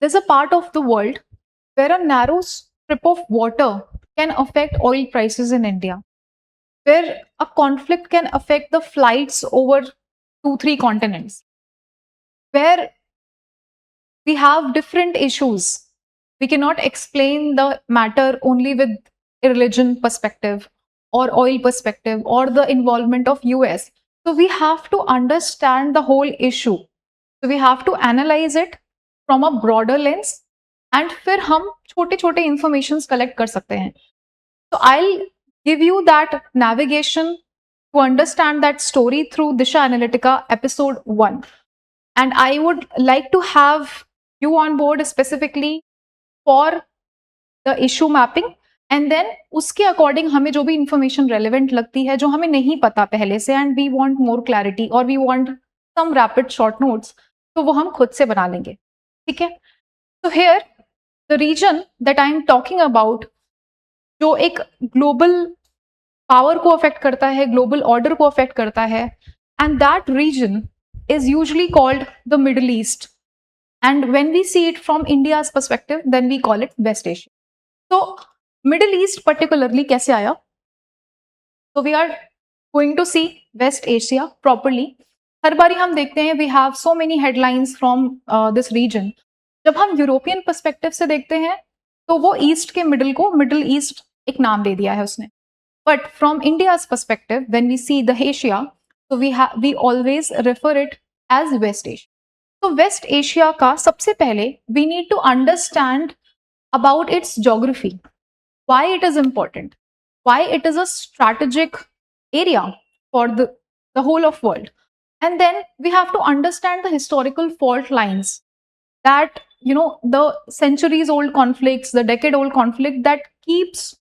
there's a part of the world where a narrow strip of water can affect oil prices in India, where a conflict can affect the flights over 2, 3 continents, where we have different issues. We cannot explain the matter only with a religion perspective or oil perspective or the involvement of US. So we have to understand the whole issue. So we have to analyze it from a broader lens and फिर हम छोटे छोटे informations collect कर सकते हैं. So I'll give you that navigation to understand that story through Disha Analytica episode 1. And I would like to have you on board specifically for the issue mapping. And then उसके according हमें जो भी information relevant लगती है जो हमें नहीं पता पहले से and we want more clarity और we want some rapid short notes, तो वो हम खुद से बना लेंगे. ठीक है. तो here the reason that I am talking about, जो एक ग्लोबल पावर को अफेक्ट करता है, ग्लोबल ऑर्डर को अफेक्ट करता है, and that region is usually called the Middle East. And when we see it from India's perspective, then we call it West Asia. So, Middle East particularly कैसे आया? So, we are going to see West Asia properly. हर बारी हम देखते हैं we have so many headlines from this region. जब हम European perspective से देखते हैं तो वो ईस्ट के मिडिल को मिडिल ईस्ट एक नाम दे दिया है उसने. But from India's perspective, when we see the Asia, so we always refer it as West Asia. So West Asia का सबसे पहले we need to understand about its geography, why it is important, why it is a strategic area for the whole of world. And then we have to understand the historical fault lines that, you know, the centuries old conflicts, the decade old conflict that keeps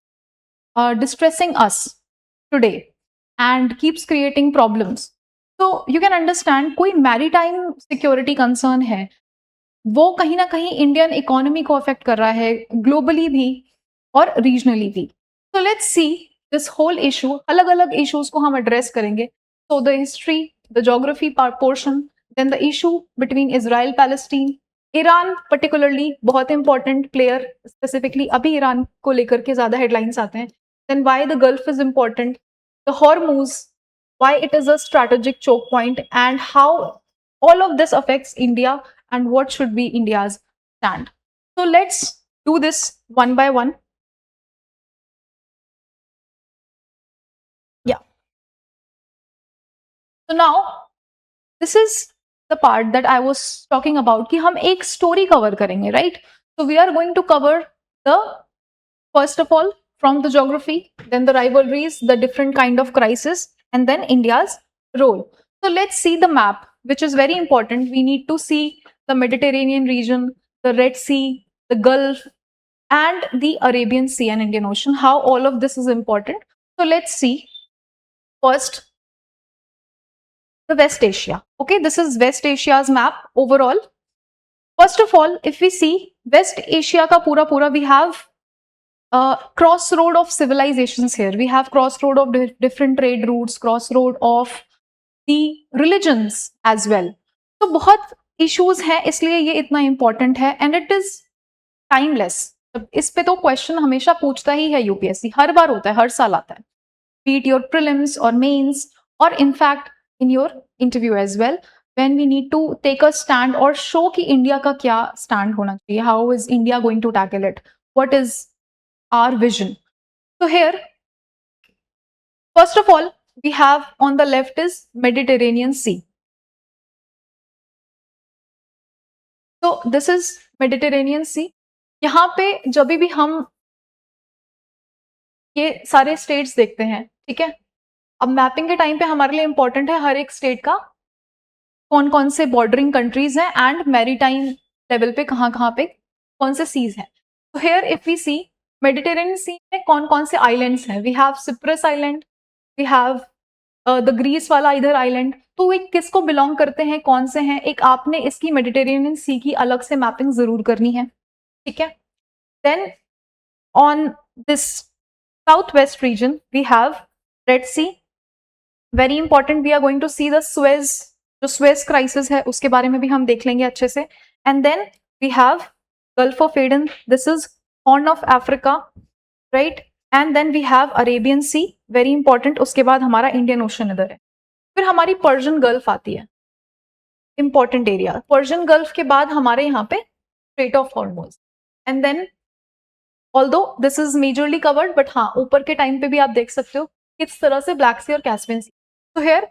distressing us today and keeps creating problems. So you can understand कोई maritime security concern है, वो कहीं ना कहीं Indian economy को affect कर रहा है, ग्लोबली भी और रीजनली भी. So let's see this whole issue. अलग अलग issues को हम एड्रेस करेंगे. So the history, the geography portion, then the issue between Israel Palestine, Iran particularly बहुत important player, specifically अभी ईरान को लेकर के ज्यादा headlines आते हैं. Then why the Gulf is important, the Hormuz, why it is a strategic choke point, and how all of this affects India and what should be India's stand. So let's do this one by one. Yeah. So now this is the part that I was talking about कि हम एक story cover करेंगे, right? So we are going to cover the, first of all, from the geography, then the rivalries, the different kind of crisis, and then India's role. So let's see the map, which is very important. We need to see the Mediterranean region, the Red Sea, the Gulf, and the Arabian Sea and Indian Ocean, how all of this is important. So let's see first the West Asia. Okay, this is West Asia's map overall. First of all, if we see West Asia ka pura, we have crossroad of civilizations here. We have crossroad of different trade routes, crossroad of the religions as well. तो बहुत issues हैं, इसलिए ये इतना important है, and it is timeless. इस पे तो क्वेश्चन हमेशा पूछता ही है यूपीएससी, हर बार होता है, हर साल आता है, be it your prelims or mains or in fact in your interview as well, when we need to take a stand or show कि इंडिया का क्या stand होना चाहिए, how is India going to tackle it, what is our vision. So here, first of all, we have on the left is Mediterranean Sea. So this is Mediterranean Sea. यहाँ पे जब भी हम ये सारे स्टेट्स देखते हैं, ठीक है, अब मैपिंग के टाइम पे हमारे लिए इंपॉर्टेंट है हर एक स्टेट का कौन कौन से बॉर्डरिंग कंट्रीज हैं एंड मैरीटाइम लेवल पे कहाँ पे कौन से सीज हैं. तो here if we see Mediterranean sea में कौन कौन से आइलैंड्स हैं, we have Cyprus island, we have the Greece वाला इधर आइलैंड, तो ये किसको बिलोंग करते हैं, कौन से हैं, एक आपने इसकी मेडिटेरेनियन सी की अलग से मैपिंग जरूर करनी है, ठीक है. Then on this south west region we have Red Sea, very important. We are going to see the Suez, जो स्वेज क्राइसिस है उसके बारे में भी हम देख लेंगे अच्छे से. And then we have Gulf of Aden, this is Horn of Africa, right? And then we have Arabian Sea, very important. उसके बाद हमारा इंडियन ओशन इधर है. फिर हमारी पर्शियन गल्फ आती है, इंपॉर्टेंट एरिया. पर्शियन गल्फ के बाद हमारे यहाँ पे Strait of Hormuz, and then although this is majorly covered, but हाँ ऊपर के टाइम पे भी आप देख सकते हो किस तरह से ब्लैक सी और कैस्पियन सी. तो here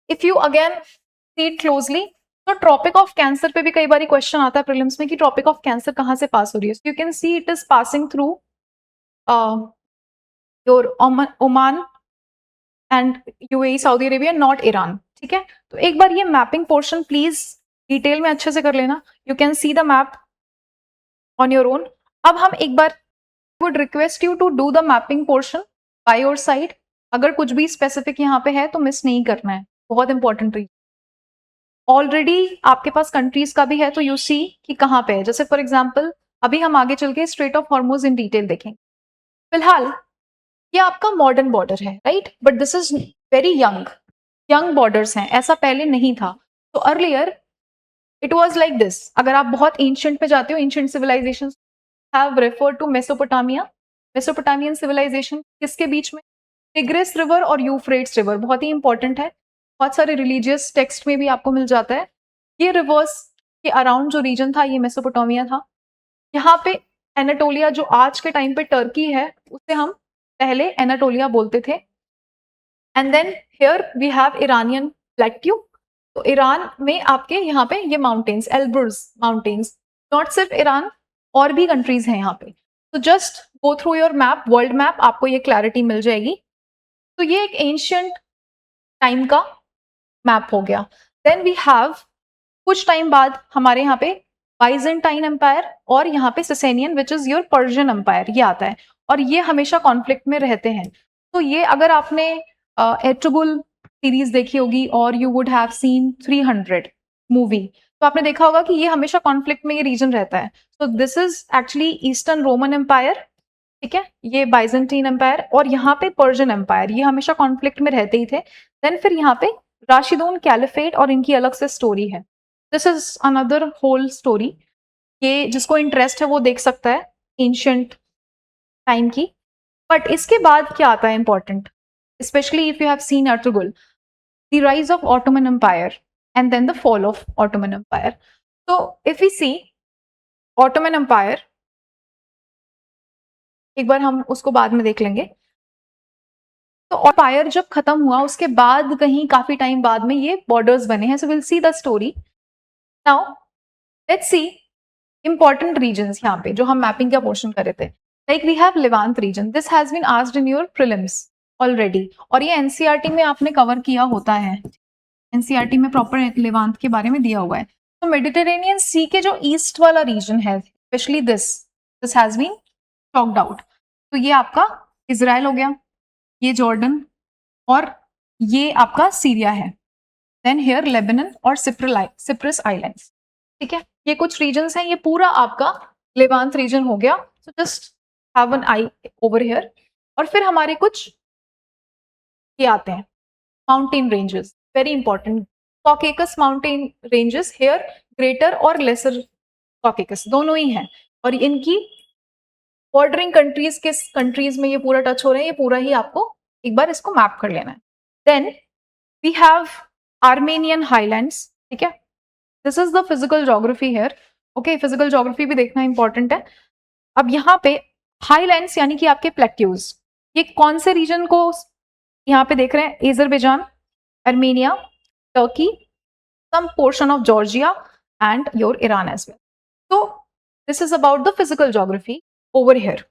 if you again see it closely, तो ट्रॉपिक ऑफ कैंसर पे भी कई बार क्वेश्चन आता है प्रीलिम्स में कि ट्रॉपिक ऑफ कैंसर कहाँ से पास हो रही है. You can see it is passing through your Oman and UAE, Saudi Arabia, not Iran. ठीक है, तो एक बार ये मैपिंग पोर्शन प्लीज डिटेल में अच्छे से कर लेना. You can see the map on your own. अब हम एक बार would request you to do the mapping portion by your side. अगर कुछ भी स्पेसिफिक यहाँ पे है तो मिस नहीं करना है, बहुत इंपॉर्टेंट रीजन. ऑलरेडी आपके पास कंट्रीज का भी है तो यू सी कि कहाँ पे है. जैसे फॉर एग्जाम्पल अभी हम आगे चल के strait of Hormuz in detail देखेंगे. फिलहाल ये आपका मॉडर्न बॉर्डर है, right, but this is very young borders हैं, ऐसा पहले नहीं था. तो earlier it was like this. अगर आप बहुत एंशिएंट पे जाते हो, ancient civilisation have referred to Mesopotamia. Mesopotamian civilisation किसके बीच में? टिग्रिस रिवर और यूफ्रेट्स रिवर, बहुत ही इंपॉर्टेंट है, बहुत सारे रिलीजियस टेक्स्ट में भी आपको मिल जाता है. ये रिवर्स के अराउंड जो रीजन था ये मेसोपोटामिया था. यहाँ पे एनाटोलिया जो आज के टाइम पे टर्की है, उसे हम पहले एनाटोलिया बोलते थे. And then here we have Iranian plateau. तो ईरान में आपके यहाँ पे ये माउंटेन्स, एल्ब्रुज माउंटेन्स, नॉट सिर्फ ईरान, और भी कंट्रीज हैं यहाँ पे. तो just go through your map, world map, आपको ये क्लैरिटी मिल जाएगी. तो ये एक एंशियंट टाइम का मैप हो गया. देन वी हैव कुछ टाइम बाद हमारे यहाँ पे बाइजेंटाइन एम्पायर और यहाँ पे Sasanian which is your Persian Empire, ये आता है, और ये हमेशा कॉन्फ्लिक्ट में रहते हैं. तो ये अगर आपने एर्तुगरुल सीरीज देखी होगी और you would have seen 300 movie, तो आपने देखा होगा कि ये हमेशा कॉन्फ्लिक्ट में ये रीजन रहता है. So this is actually eastern Roman empire, ठीक है, ये बाइजेंटीन एम्पायर, और यहाँ पे पर्शियन एम्पायर, ये हमेशा कॉन्फ्लिक्ट में रहते ही थे. देन फिर यहाँ पे राशिदून कैलिफेट और इनकी अलग से स्टोरी है. This is another whole story. ये जिसको इंटरेस्ट है वो देख सकता है एंशियंट टाइम की. बट इसके बाद क्या आता है important, specially if you have seen Ertugrul, the rise of Ottoman Empire and then the fall of Ottoman Empire. तो if you see Ottoman Empire, एक बार हम उसको बाद में देख लेंगे. तो एम्पायर जब खत्म हुआ उसके बाद कहीं काफी टाइम बाद में ये बॉर्डर्स बने हैं. So will see the story. Now let's see important regions यहाँ पे जो हम मैपिंग का पोर्शन कर रहे थे. Like we have Levant region, this has been asked in your prelims already, और ये एनसीईआरटी में आपने कवर किया होता है. एनसीईआरटी में प्रॉपर लेवांत के बारे में दिया हुआ है. तो मेडिटेरेनियन सी के जो ईस्ट वाला रीजन है, specially this has been chalked out. तो ये आपका इजराइल हो गया, ये जॉर्डन, और ये आपका सीरिया है. देन हियर लेबनान और सिप्रस आइलैंड्स. ठीक है, ये कुछ रीजन्स हैं, ये पूरा आपका लेवांत रीजन हो गया. So just have an eye over here. और फिर हमारे कुछ ये आते हैं mountain ranges, very important. Caucasus mountain ranges here, greater और लेसर कॉकेकस दोनों ही हैं, और इनकी बॉर्डरिंग कंट्रीज किस कंट्रीज में ये पूरा टच हो रहे हैं, ये पूरा ही आपको एक बार इसको मैप कर लेना है. Then we have Armenian highlands. ठीक है, this is the physical geography here. Okay, physical geography भी देखना इंपॉर्टेंट है. अब यहाँ पे हाईलैंड्स यानी कि आपके प्लेट्यूज, ये कौन से रीजन को यहाँ पे देख रहे हैं? Azerbaijan, Armenia, Turkey, some portion of Georgia and your Iran as well. तो this is about the physical geography over here.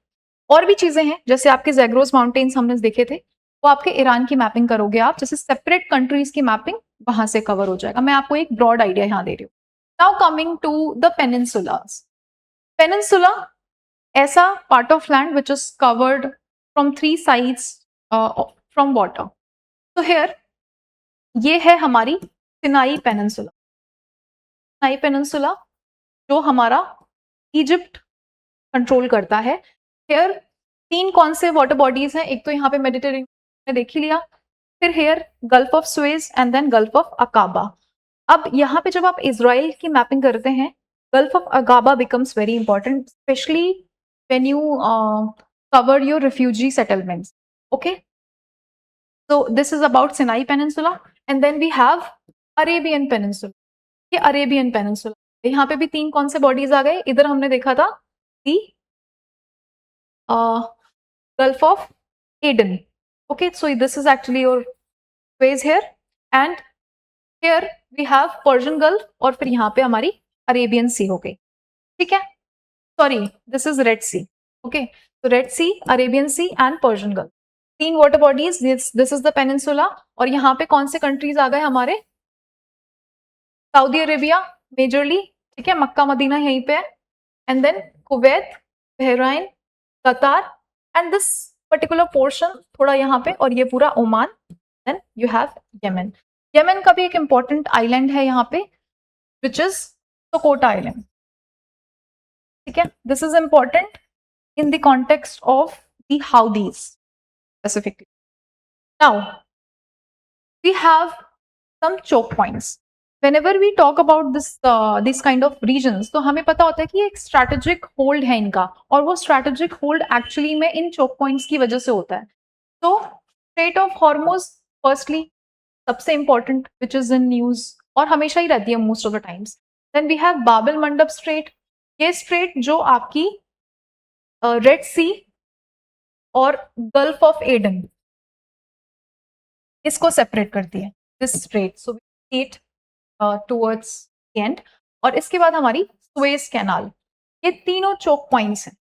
और भी चीजें हैं, जैसे आपके जैग्रोस माउंटेन्स हमने देखे थे, वो आपके ईरान की मैपिंग करोगे आप, जैसे सेपरेट कंट्रीज की मैपिंग वहां से कवर हो जाएगा. मैं आपको एक ब्रॉड आइडिया यहाँ दे रही हूँ. Now coming to the peninsulas. Peninsula ऐसा part of land which is covered from 3 sides from water. तो हियर ये है हमारी सिनाई पेनिनसुला. सिनाई पेनिनसुला जो हमारा इजिप्ट कंट्रोल करता है. हियर 3 कौन से वाटर बॉडीज हैं? एक तो यहाँ पे मेडिटेरेनियन में देख ही लिया, फिर here gulf of Suez and then gulf of Aqaba. अब यहाँ पे जब आप इजराइल की मैपिंग करते हैं Gulf of Aqaba becomes very important, especially when you cover your refugee settlements. Okay, so this is about Sinai Peninsula, and then we have Arabian Peninsula. ये Arabian peninsula, यहाँ पे भी 3 कौन से बॉडीज आ गए, इधर हमने देखा था दी Gulf of Aden. Okay, so this is actually your ways here, and here we have Persian Gulf, और फिर यहाँ पे हमारी अरेबियन सी हो गई. ठीक है, sorry this is Red Sea. Okay, तो Red Sea, Arabian Sea and Persian Gulf, 3 water bodies. This is the peninsula, और यहाँ पे कौन से कंट्रीज आ गए हमारे, सऊदी अरेबिया मेजरली. ठीक है, मक्का मदीना यहीं पे है, एंड देन कुवैत, बहराइन, कतार, एंड दिस पर्टिकुलर पोर्शन थोड़ा यहाँ पे, और ये पूरा Oman. Then you have Yemen. Yemen का भी एक इंपॉर्टेंट आइलैंड है यहाँ पे, विच इज सोकोटा आइलैंड. ठीक है, this is important in the context of the Houthis specifically. Now, we have some choke points. Whenever we talk about this kind of regions, तो हमें पता होता है कि एक strategic hold है इनका, और वो strategic hold actually में इन choke points की वजह से होता है. तो Strait of Hormuz, firstly, सबसे important, which is in news, और हमेशा ही रहती है most of the times. Then we have Bab el Mandab Strait. ये strait जो आपकी रेड सी और गल्फ ऑफ एडन इसको सेपरेट करती है, this strait. So we it towards the end. और इसके बाद हमारी सुएज कैनाल. ये तीनों चोक पॉइंट्स हैं.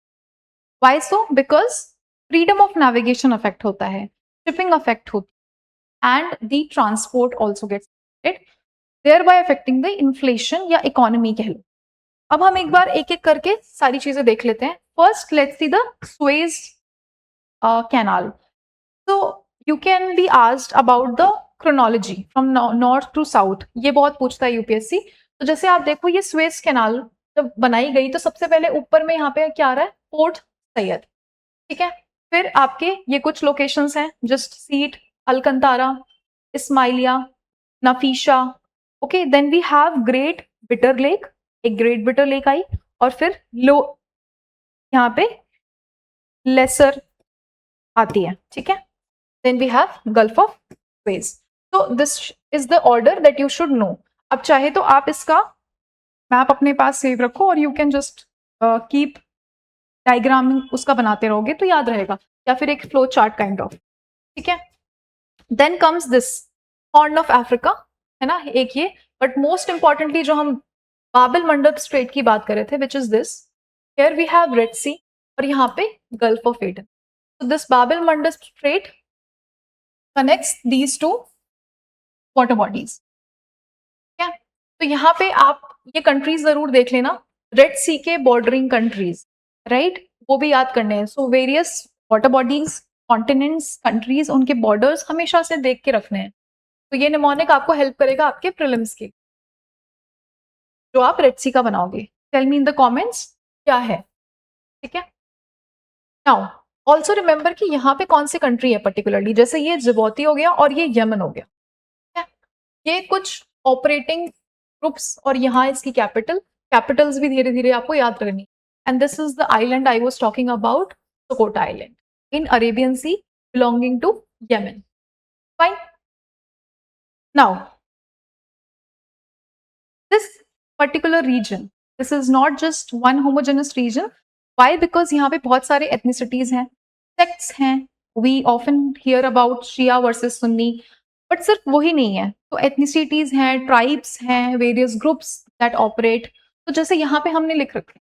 Why so? Because freedom of navigation affect होता है, शिपिंग अफेक्ट होती है, and the transport also gets affected, thereby affecting the inflation या इकोनॉमी कह लो. अब हम एक बार एक एक करके सारी चीजें देख लेते हैं. First, let's see the Suez Canal. So, you can be asked about the chronology from north to south. ये बहुत पूछता है यूपीएससी. तो जैसे आप देखो, ये Suez Canal जब बनाई गई तो सबसे पहले ऊपर में यहाँ पे क्या आ रहा है, पोर्ट सैयद. ठीक है, फिर आपके ये कुछ लोकेशंस हैं, just Said, Al Qantara, Ismailia, Nafisha. Okay, then we have Great Bitter Lake, एक ग्रेट बिटर लेक आई, और फिर लो यहाँ पे लेसर आती है. ठीक है, then we have Gulf of Suez. तो this is the order that you should know. अब चाहे तो आप इसका मैप अपने पास सेव रखो, और you can just keep diagram उसका बनाते रहोगे तो याद रहेगा, या फिर एक फ्लो चार्ट काइंड ऑफ. ठीक है, then comes this Horn of Africa, है ना, एक ये. बट मोस्ट इंपॉर्टेंटली जो हम बाब-एल मंडब स्ट्रेट की बात कर रहे थे, विच is this. Here we have Red Sea, और यहाँ पे Gulf of Aden. So this Bab el Mandab Strait connects these two water bodies. क्या? तो यहाँ पे आप ये कंट्रीज जरूर देख लेना, रेड सी के बॉर्डरिंग कंट्रीज, राइट, वो भी याद करने हैं. So various water bodies, continents, countries, उनके बॉर्डर्स हमेशा से देख के रखने हैं. तो ये निमोनिक आपको हेल्प करेगा आपके प्रीलिम्स के, जो आप रेड सी का बनाओगे. Tell me in the comments क्या है. ठीक है, नाउ ऑल्सो रिमेंबर कि यहाँ पे कौन सी कंट्री है पर्टिकुलरली, जैसे ये जिबौती हो गया और ये यमन हो गया. ठीक है, ये कुछ ऑपरेटिंग ग्रुप्स, और यहाँ इसकी कैपिटल्स भी धीरे धीरे आपको याद करनी. And this is the island I was talking about, Socotra island in Arabian Sea belonging to Yemen. Fine. Now this particular region, this is not just one homogenous region. Why? Because यहाँ पे बहुत सारे ethnicities हैं, sects हैं. We often hear about Shia versus Sunni, but सिर्फ वही नहीं है. तो एथनिसिटीज हैं, ट्राइब्स हैं, वेरियस ग्रुप्स दैट ऑपरेट. तो जैसे यहाँ पे हमने लिख रखे,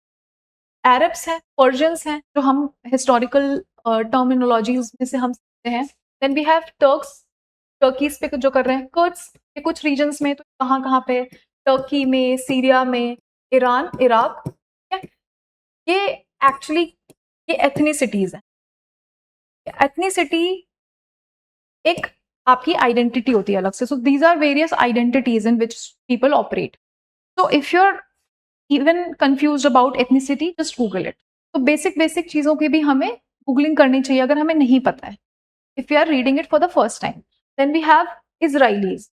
अरब्स हैं, पर्शियंस हैं, जो हम हिस्टोरिकल टर्मिनोलॉजीज में से हम सीखते हैं. Then we have Turks, Turkeys पे जो कर रहे हैं, कुर्ड्स के कुछ रीजन्स में. तो कहाँ पे, टर्की में, सीरिया में, ईरान, इराक. ये एक्चुअली ये एथनिसिटीज हैं. एथनिसिटी एक आपकी आइडेंटिटी होती है अलग से. So these are various identities in which people operate. So if you are even confused about ethnicity, just Google it. तो बेसिक चीजों की भी हमें गूगलिंग करनी चाहिए अगर हमें नहीं पता है, if you are reading it for the first time. Then we have Israelis,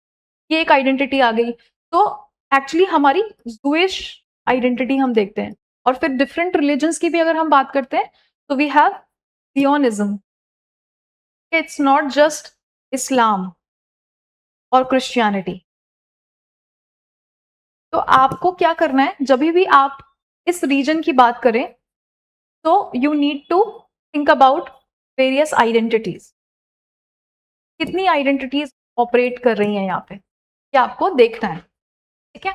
ये एक आइडेंटिटी आ गई. तो एक्चुअली हमारी जूइश आइडेंटिटी हम देखते हैं। और फिर डिफरेंट रिलीजन्स की भी अगर हम बात करते हैं तो we have Zionism, it's not just Islam और क्रिश्चियनिटी। तो आपको क्या करना है, जब भी आप इस रीजन की बात करें तो you need to think about various identities, कितनी आइडेंटिटीज ऑपरेट कर रही हैं यहाँ पे, क्या आपको देखना है। ठीक है,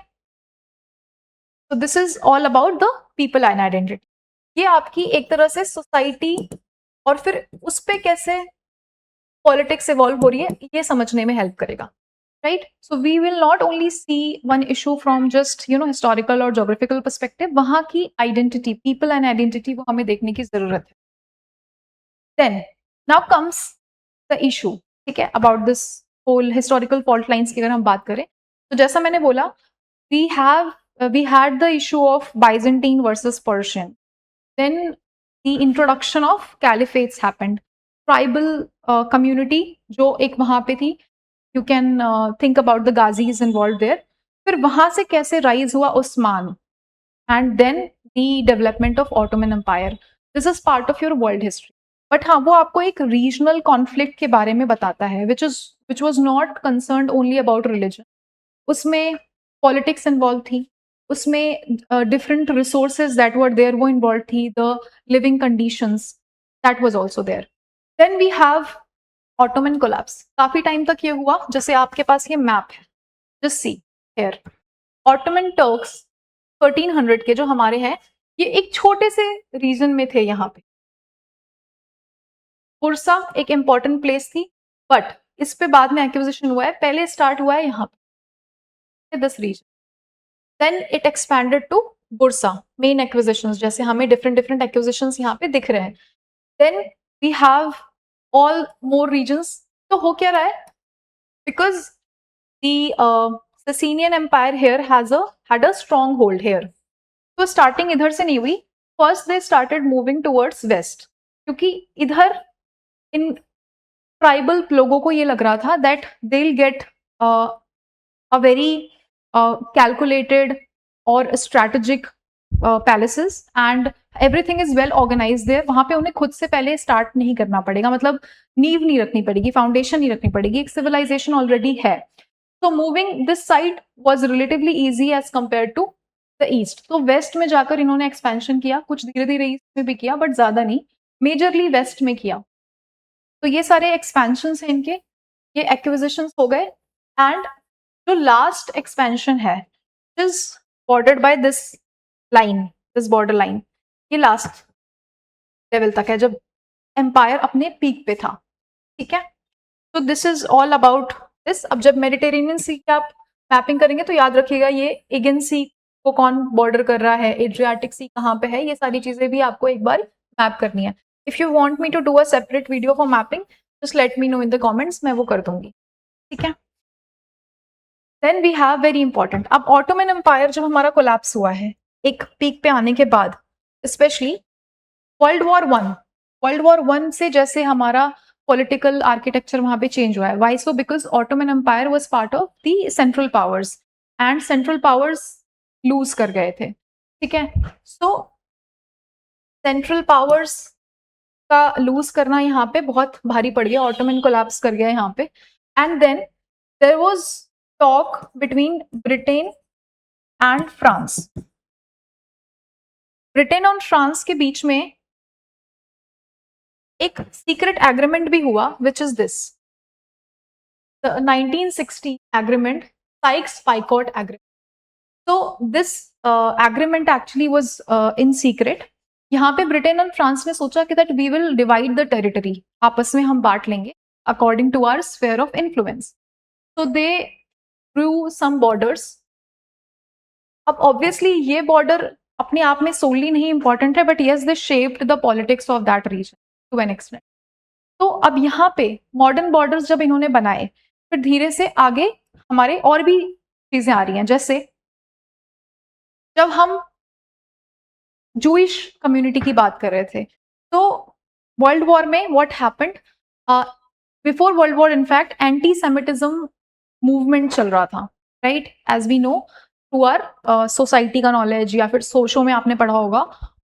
तो this is all about the people and identity. ये आपकी एक तरह से सोसाइटी और फिर उस पे कैसे पॉलिटिक्स इवॉल्व हो रही है ये समझने में हेल्प करेगा, right. So we will not only see one issue from just historical और जोग्राफिकल पर्सपेक्टिव, वहां की आइडेंटिटी, पीपल एंड आइडेंटिटी, वो हमें देखने की जरूरत है। Then now comes the issue, ठीक है, about this whole historical fault lines की अगर हम बात करें तो जैसा मैंने बोला, we had the issue of Byzantine versus Persian. Then the introduction of caliphates happened. Tribal community जो एक वहां पे थी, you can think about the Ghazis involved there. फिर वहां से कैसे राइज हुआ Usman, and then the development of Ottoman Empire. This is part of your world history. But हाँ, वो आपको एक रीजनल कॉन्फ्लिक्ट के बारे में बताता है which was not concerned only about religion. उसमें पॉलिटिक्स इन्वॉल्व थी, उसमें different resources that were there वो इन्वॉल्व थी, the living conditions that was also there. Then we have Ottoman collapse. काफी टाइम तक ये हुआ, जैसे आपके पास ये मैप है, just see here, Ottoman Turks 1300 के जो हमारे हैं, ये एक छोटे से रीजन में थे। यहाँ पे बुरसा एक इंपॉर्टेंट प्लेस थी, बट इस पे बाद में एक्विजिशन हुआ है, पहले स्टार्ट हुआ है यहाँ पे this region, then it expanded to Bursa. Main acquisitions, जैसे हमें डिफरेंट डिफरेंट एक्विजिशंस यहाँ पे दिख रहे हैं। Then we have all more regions. तो हो क्या रहा है, because the Sasanian Empire here had a strong hold here. तो स्टार्टिंग इधर से नहीं हुई, first they started moving towards west, क्योंकि इधर इन ट्राइबल लोगों को ये लग रहा था that they will get a very calculated or strategic palaces and everything is well organized there. वहां पे उन्हें खुद से पहले स्टार्ट नहीं करना पड़ेगा, मतलब नींव नहीं रखनी पड़ेगी, फाउंडेशन नहीं रखनी पड़ेगी, एक सिविलाइजेशन ऑलरेडी है। तो moving this side was relatively easy as compare to the east. तो वेस्ट में जाकर इन्होंने एक्सपेंशन किया, कुछ धीरे धीरे ईस्ट में भी किया, बट ज्यादा नहीं, मेजरली वेस्ट में किया। तो ये सारे एक्सपेंशन हैं इनके, ये एक्विजिशन हो गए। एंड जो लास्ट एक्सपेंशन है is bordered by this line, this border line, ये लास्ट लेवल तक है जब एम्पायर अपने पीक पे था। ठीक है, तो this is all about this. अब जब मेडिटेरेनियन सी की आप मैपिंग करेंगे तो याद रखिएगा ये एगेन सी को कौन बॉर्डर कर रहा है, एड्रियाटिक सी कहाँ पे है, ये सारी चीजें भी आपको एक बार मैप करनी है। If you want me to do a separate video for mapping, just let me know in the comments, मैं वो कर दूंगी। ठीक है, then we have very important, अब ऑटोमन एम्पायर जब हमारा कोलैप्स हुआ है एक पीक पे आने के बाद, स्पेशली वर्ल्ड वॉर वन से जैसे हमारा पॉलिटिकल आर्किटेक्चर वहां पे चेंज हुआ है। Why so? Because Ottoman empire was part of the central powers and central powers lose कर गए थे। ठीक है, सो सेंट्रल पावर्स का लूज करना यहाँ पे बहुत भारी पड़ गया, ऑटोमन कोलैप्स कर गया यहाँ पे। And then there was talk between Britain and France. Britain और फ्रांस के बीच में एक सीक्रेट एग्रीमेंट भी हुआ, which is this, the 1960 agreement, Sykes Picot agreement. So this agreement actually was in secret. यहाँ पे ब्रिटेन और फ्रांस ने सोचा कि that we will divide the territory, आपस में हम बांट लेंगे according to our sphere of influence. So they drew some borders. अब ऑब्वियसली ये बॉर्डर अपने आप में सोलली नहीं इंपॉर्टेंट है, but yes they shaped the politics of that region to an extent. तो अब यहाँ पे मॉडर्न बॉर्डर्स जब इन्होंने बनाए, फिर धीरे से आगे हमारे और भी चीजें आ रही हैं, जैसे जब हम जूइश कम्युनिटी की बात कर रहे थे, तो वर्ल्ड वॉर में what happened, before world war in fact anti Semitism movement चल रहा था, right, as we know. Through our society का नॉलेज, या फिर सोशो में आपने पढ़ा होगा,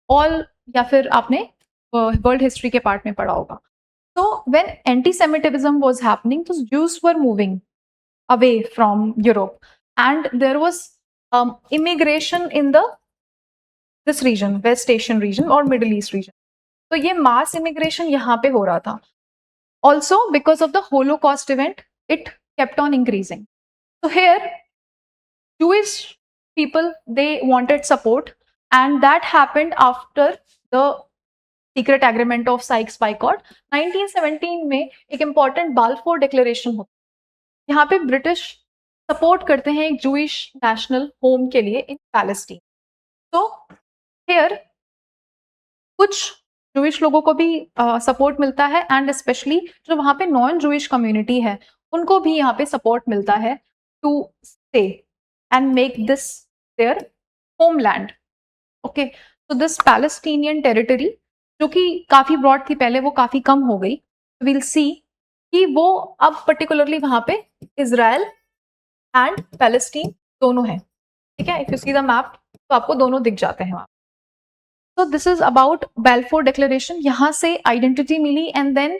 ऑल, या फिर आपने वर्ल्ड हिस्ट्री के पार्ट में पढ़ा होगा. So when anti-Semitism was happening, the Jews were moving away from Europe, and there was immigration in this region, West Asian region or Middle East region. तो ये mass immigration यहाँ पे हो रहा था. Also, because of the Holocaust event, it kept on increasing. So here, Jewish people, they wanted support, and that happened after the secret agreement of Sykes Picot. 1917 में एक important Balfour declaration होता है. यहाँ पे ब्रिटिश सपोर्ट करते हैं एक Jewish national home के लिए इन पैलेस्टीन. तो हियर कुछ जूइश लोगों को भी सपोर्ट मिलता है, एंड स्पेशली जो वहाँ पे नॉन जूइश कम्युनिटी है उनको भी यहाँ पे सपोर्ट मिलता है to stay and make this their homeland. Okay, तो दिस पैलेस्टीनियन टेरिटरी जो कि काफी ब्रॉड थी पहले, वो काफी कम हो गई. विल सी कि वो अब पर्टिकुलरली वहां पे इजराइल एंड पैलेस्टीन दोनों है. ठीक है, if you C the map तो आपको दोनों दिख जाते हैं वहां. So this is about Balfour Declaration. यहाँ से आइडेंटिटी मिली, and then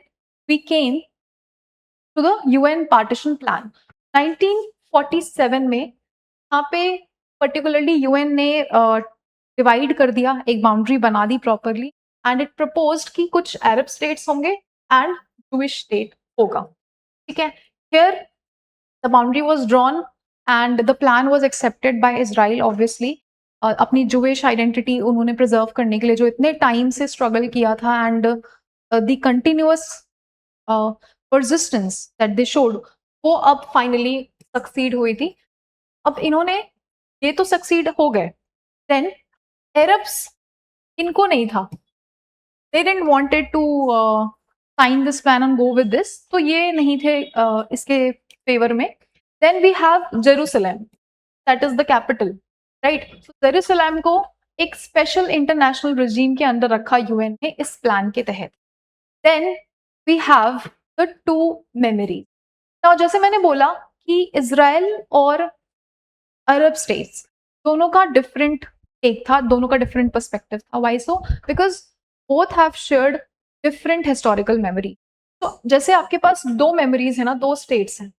we came to the UN Partition Plan. 1947 में यहाँ पे particularly UN ने डिवाइड कर दिया, एक बाउंड्री बना दी प्रॉपरली, एंड इट प्रपोज्ड कि कुछ अरब स्टेट्स होंगे एंड जूइश स्टेट होगा. ठीक है, here the boundary was drawn and the plan was accepted by Israel. Obviously अपनी जूइश आइडेंटिटी उन्होंने प्रिजर्व करने के लिए जो इतने टाइम से स्ट्रगल किया था, and the continuous persistence that they showed, वो अब फाइनली सक्सीड हुई थी. अब इन्होंने ये तो सक्सीड हो गए, देन अरब्स इनको नहीं था, they didn't wanted to sign this plan and go with this, तो ये नहीं थे इसके फेवर में. Then we have Jerusalem, that is the capital, right? So Jerusalem को एक स्पेशल इंटरनेशनल regime के अंदर रखा UN ने इस प्लान के तहत. Then we have the two memories. Now जैसे मैंने बोला कि इजराइल और अरब स्टेट्स दोनों का डिफरेंट एक था, दोनों का डिफरेंट पर्सपेक्टिव था. Why so? Because both have shared different historical memory. तो जैसे आपके पास दो मेमोरीज है ना, दो स्टेट्स हैं.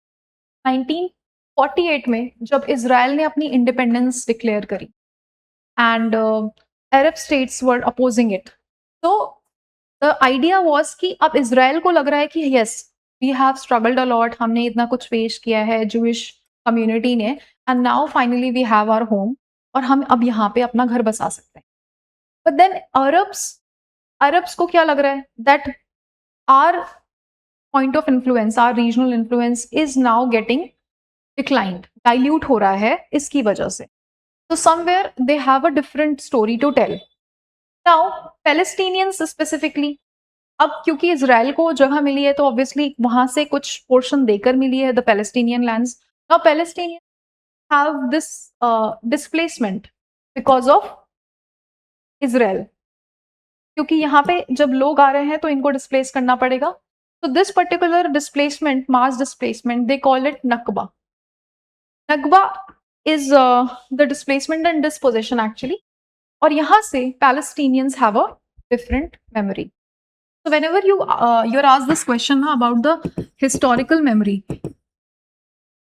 1948 में जब इजराइल ने अपनी इंडिपेंडेंस डिक्लेयर करी and Arab states were opposing it, तो द आइडिया वाज कि अब इजराइल को लग रहा है कि yes we have struggled a lot, हमने इतना कुछ फेस किया है जूइश कम्युनिटी ने, and now finally we have our home, और हम अब यहाँ पे अपना घर बसा सकते हैं. बट देन अरब्स को क्या लग रहा है that our point of influence, our regional influence is now getting declined, dilute हो रहा है इसकी वजह से. तो somewhere they have a different story to tell. Now Palestinians specifically, अब क्योंकि इजराइल को जगह मिली है तो ऑब्वियसली वहां से कुछ पोर्शन देकर मिली है the Palestinian lands. Now Palestinian have this displacement because of Israel, क्योंकि यहाँ पे जब लोग आ रहे हैं तो इनको डिस्प्लेस करना पड़ेगा. तो this particular displacement, mass displacement, they call it Nakba. Nakba is the displacement and disposition actually, और यहाँ से Palestinians have a different memory. So whenever you're asked this question about the historical memory,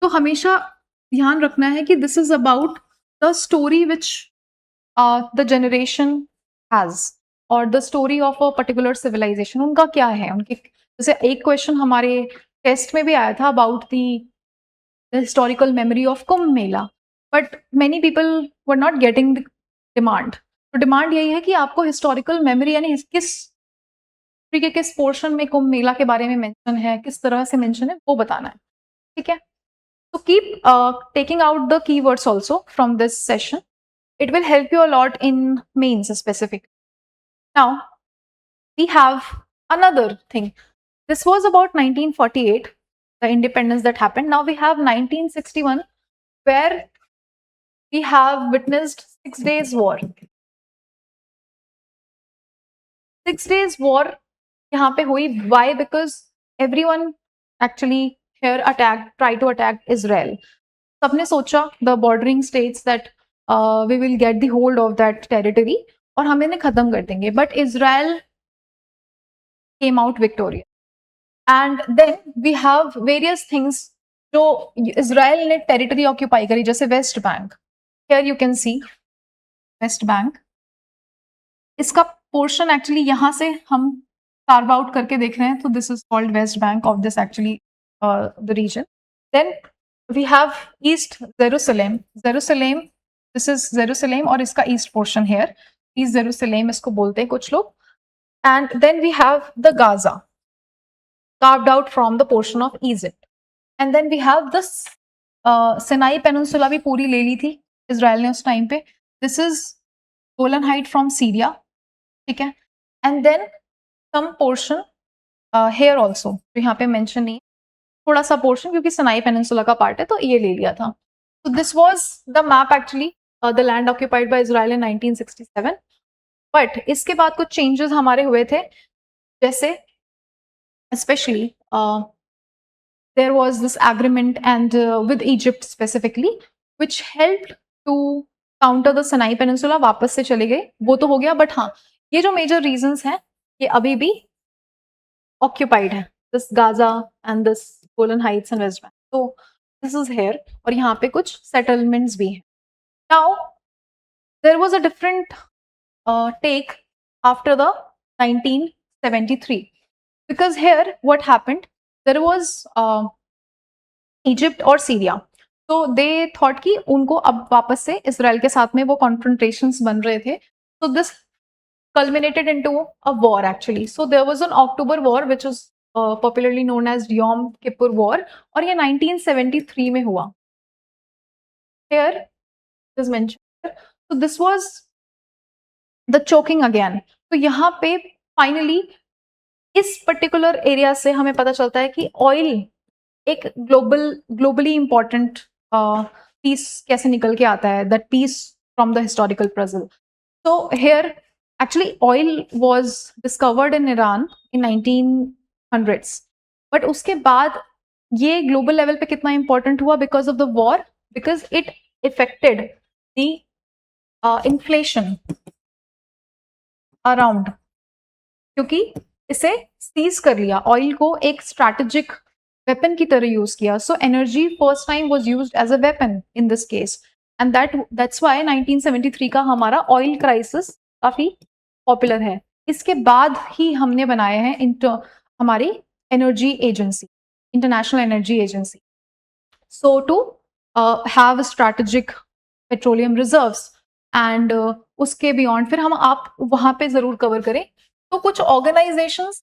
तो हमेशा ध्यान रखना है कि this is about the story which the generation has, or the story of a particular civilization. उनका क्या है, उनके जैसे एक क्वेश्चन हमारे टेस्ट में भी आया था about the historical memory of Kumbh Mela, but many people were not getting the demand. तो डिमांड यही है कि आपको हिस्टोरिकल मेमोरी यानी किस के किस पोर्शन में कुंभ मेला के बारे में मेंशन है, किस तरह से मेंशन है, वो बताना है. ठीक है, तो keep taking out the keywords also from this session. It will help you a lot in mains specific. Now we have another thing. This was about 1948, the independence that happened. Now we have 1961, where we have witnessed 6 days war. 6 days war यहाँ पे हुई. Why? Because everyone actually here tried to attack Israel. सबने सोचा the bordering states that we will get the hold of that territory और हम इन्हें खत्म कर देंगे, but Israel came out victorious. And then we have various things जो Israel ने टेरिटरी ऑक्यूपाई करी, जैसे west bank. Here you can see west bank. इसका पोर्शन एक्चुअली यहाँ से हम कार्व आउट करके देख रहे हैं, तो this is called west bank of this actually the region. Then we have east Jerusalem. Jerusalem, this is Jerusalem और इसका east portion here, east Jerusalem इसको बोलते हैं कुछ लोग. And then we have the Gaza carved out from the portion of Egypt. And then we have this Sinai Peninsula भी पूरी ले ली थी इजराइल ने उस टाइम पे. This is Golan height from Syria, ठीक है. And then some portion here also, जो यहाँ पे मेंशन नहीं है, थोड़ा सा पोर्शन क्योंकि सनाई पेनिनसुला का पार्ट है तो ये ले लिया था. तो this was the map actually, the land occupied by Israel in 1967. But इसके बाद कुछ चेंजेस हमारे हुए थे, जैसे especially there was this agreement and with Egypt specifically which helped to counter the Sinai Peninsula. वापस से चले गए, वो तो हो गया, बट हाँ ये जो मेजर रीजंस हैं ये अभी भी ऑक्यूपाइड है, this Gaza and this Golan heights and waste bank. So this is here और यहाँ पे कुछ सेटलमेंट्स भी हैं. Now there was a different take after the 1973. Because here what happened, there was Egypt और सीरिया, so they thought कि उनको अब वापस से इसराइल के साथ में वो confrontations बन रहे थे. So this culminated into a war actually. So there was an October war which was popularly known as Yom Kippur War और ये 1973 में हुआ. Here it is mentioned. So this was the choking again. तो यहाँ पे finally इस particular area से हमें पता चलता है कि ऑयल एक ग्लोबली इंपॉर्टेंट पीस कैसे निकल के आता है, that peace from the historical present. So here actually oil was discovered in Iran in 1900s, but उसके बाद ये ग्लोबल लेवल पे कितना इंपॉर्टेंट हुआ because of the war, because it effected the inflation around, क्योंकि इसे सीज कर लिया, ऑयल को एक स्ट्रैटेजिक वेपन की तरह यूज किया. So energy first time was used as a weapon in this case, and that's why 1973 का हमारा ऑयल क्राइसिस काफी पॉपुलर है. इसके बाद ही हमने बनाए हैं हमारी energy agency, international energy agency. So to have strategic petroleum reserves and उसके बियॉन्ड फिर हम आप वहां पे जरूर कवर करें. तो कुछ ऑर्गेनाइजेशंस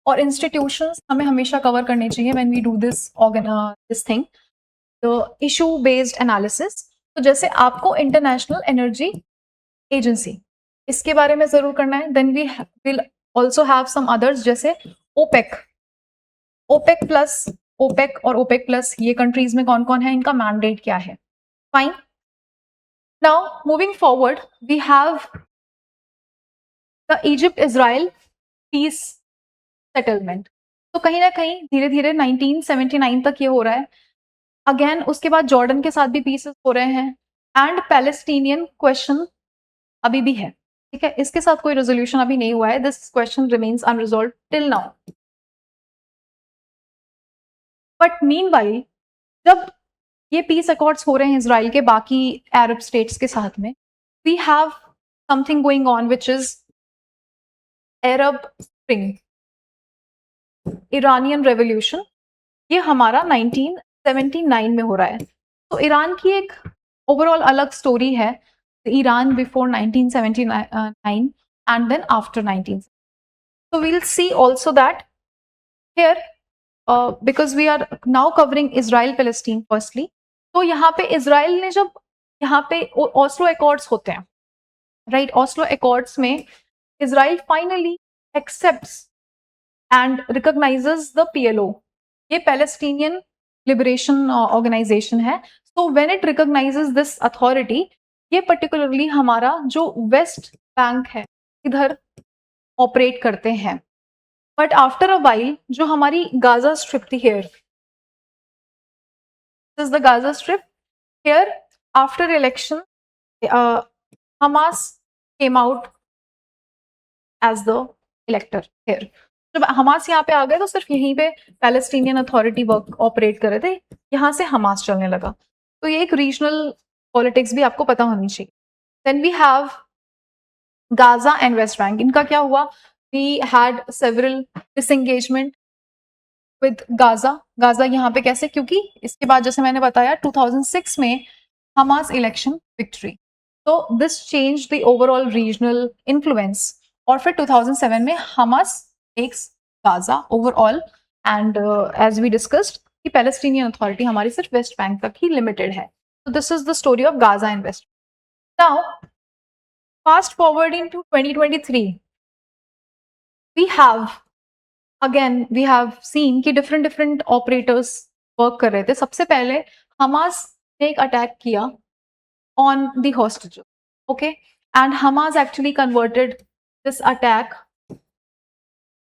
और इंस्टीट्यूशंस हमें हमेशा कवर करने चाहिए when we do this thing, the issue based analysis. तो जैसे आपको इंटरनेशनल एनर्जी एजेंसी इसके बारे में जरूर करना है. Then we will also have some others, जैसे ओपेक, ओपेक प्लस, ओपेक और ओपेक प्लस, ये कंट्रीज में कौन कौन है, इनका मैंडेट क्या है. Fine. Now moving forward we have the Egypt Israel peace settlement. तो कहीं ना कहीं धीरे धीरे 1979 तक ये हो रहा है. अगेन उसके बाद जॉर्डन के साथ भी पीसेस हो रहे हैं एंड पैलेस्टीनियन क्वेश्चन अभी भी है, ठीक है. इसके साथ कोई रेजोल्यूशन अभी नहीं हुआ है. This question remains unresolved till now. But meanwhile जब ये पीस अकॉर्ड्स हो रहे हैं इसराइल के बाकी अरब स्टेट्स के साथ में, we have something going on which is Arab spring, Iranian revolution. ये हमारा 1979 में हो रहा है. तो ईरान की एक ओवरऑल अलग स्टोरी है, Iran before 1979 and then after 19. So we'll see also that here because we are now covering Israel Palestine firstly. तो यहाँ पे इजराइल ने जब यहाँ पे ऑस्लो अकॉर्ड्स होते हैं, राइट, ऑस्लो अकॉर्ड्स में Israel finally accepts and recognises the PLO. ये पैलेस्टीनियन लिबरेशन ऑर्गेनाइजेशन है. So when it recognises this authority, ये पर्टिकुलरली हमारा जो वेस्ट बैंक है इधर ऑपरेट करते हैं. बट आफ्टर अ वाइल जो हमारी गाजा स्ट्रिप थी, here is the Gaza strip, here after election, Hamas came out as the elector here. जब हमास यहाँ पे आ गए तो सिर्फ यहीं पे पैलेस्टीनियन अथॉरिटी वर्क ऑपरेट कर रहे थे, यहाँ से हमास चलने लगा. तो ये एक रीजनल पॉलिटिक्स भी आपको पता होनी चाहिए. Then we have Gaza and waste Bank. इनका क्या हुआ? We had several disengagement with Gaza. Gaza यहाँ पे कैसे? क्योंकि इसके बाद जैसे मैंने बताया 2006 में हमास इलेक्शन विक्ट्री, तो this change the overall regional influence. और फिर 2007 में Hamas takes Gaza overall, and as we discussed कि पैलेस्टीनियन अथॉरिटी हमारी सिर्फ वेस्ट बैंक तक ही लिमिटेड है. So this is the story of Gaza and West. Now, fast forwarding to 2023, we have seen कि different operators work कर रहे थे. सबसे पहले Hamas ने एक attack किया on the hostages, okay, and Hamas actually converted this attack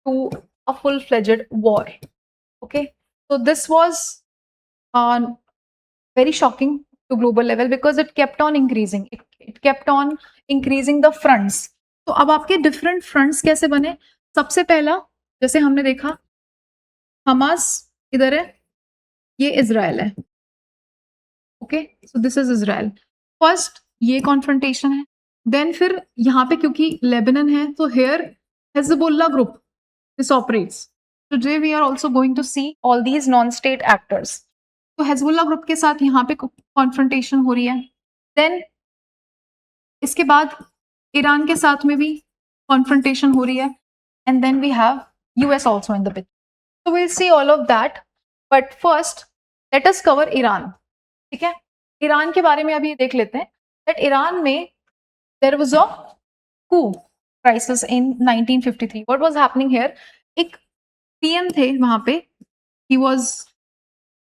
to a full-fledged war, okay. So this was very shocking to global level because it kept on increasing. It kept on increasing the fronts. तो अब आपके different fronts कैसे बने? सबसे पहला जैसे हमने देखा, हमास इधर है, ये इजराइल है, okay. So this is Israel. First ये कॉन्फ्रंटेशन है. देन फिर यहाँ पे क्योंकि लेबनन है तो here Hezbollah group this operates. Today we are also going to see all these non state actors. तो हिजबुल्लाह ग्रुप के साथ यहाँ पे कॉन्फ्रंटेशन हो रही है. देन इसके बाद ईरान के साथ में भी कॉन्फ्रंटेशन हो रही है. And then we have US also in the picture. So we'll see all of that, but first let us cover Iran. ठीक है, ईरान के बारे में अभी देख लेते हैं. that ईरान में there was a coup crisis in 1953. what was happening here? एक पीएम थे वहां पे, he was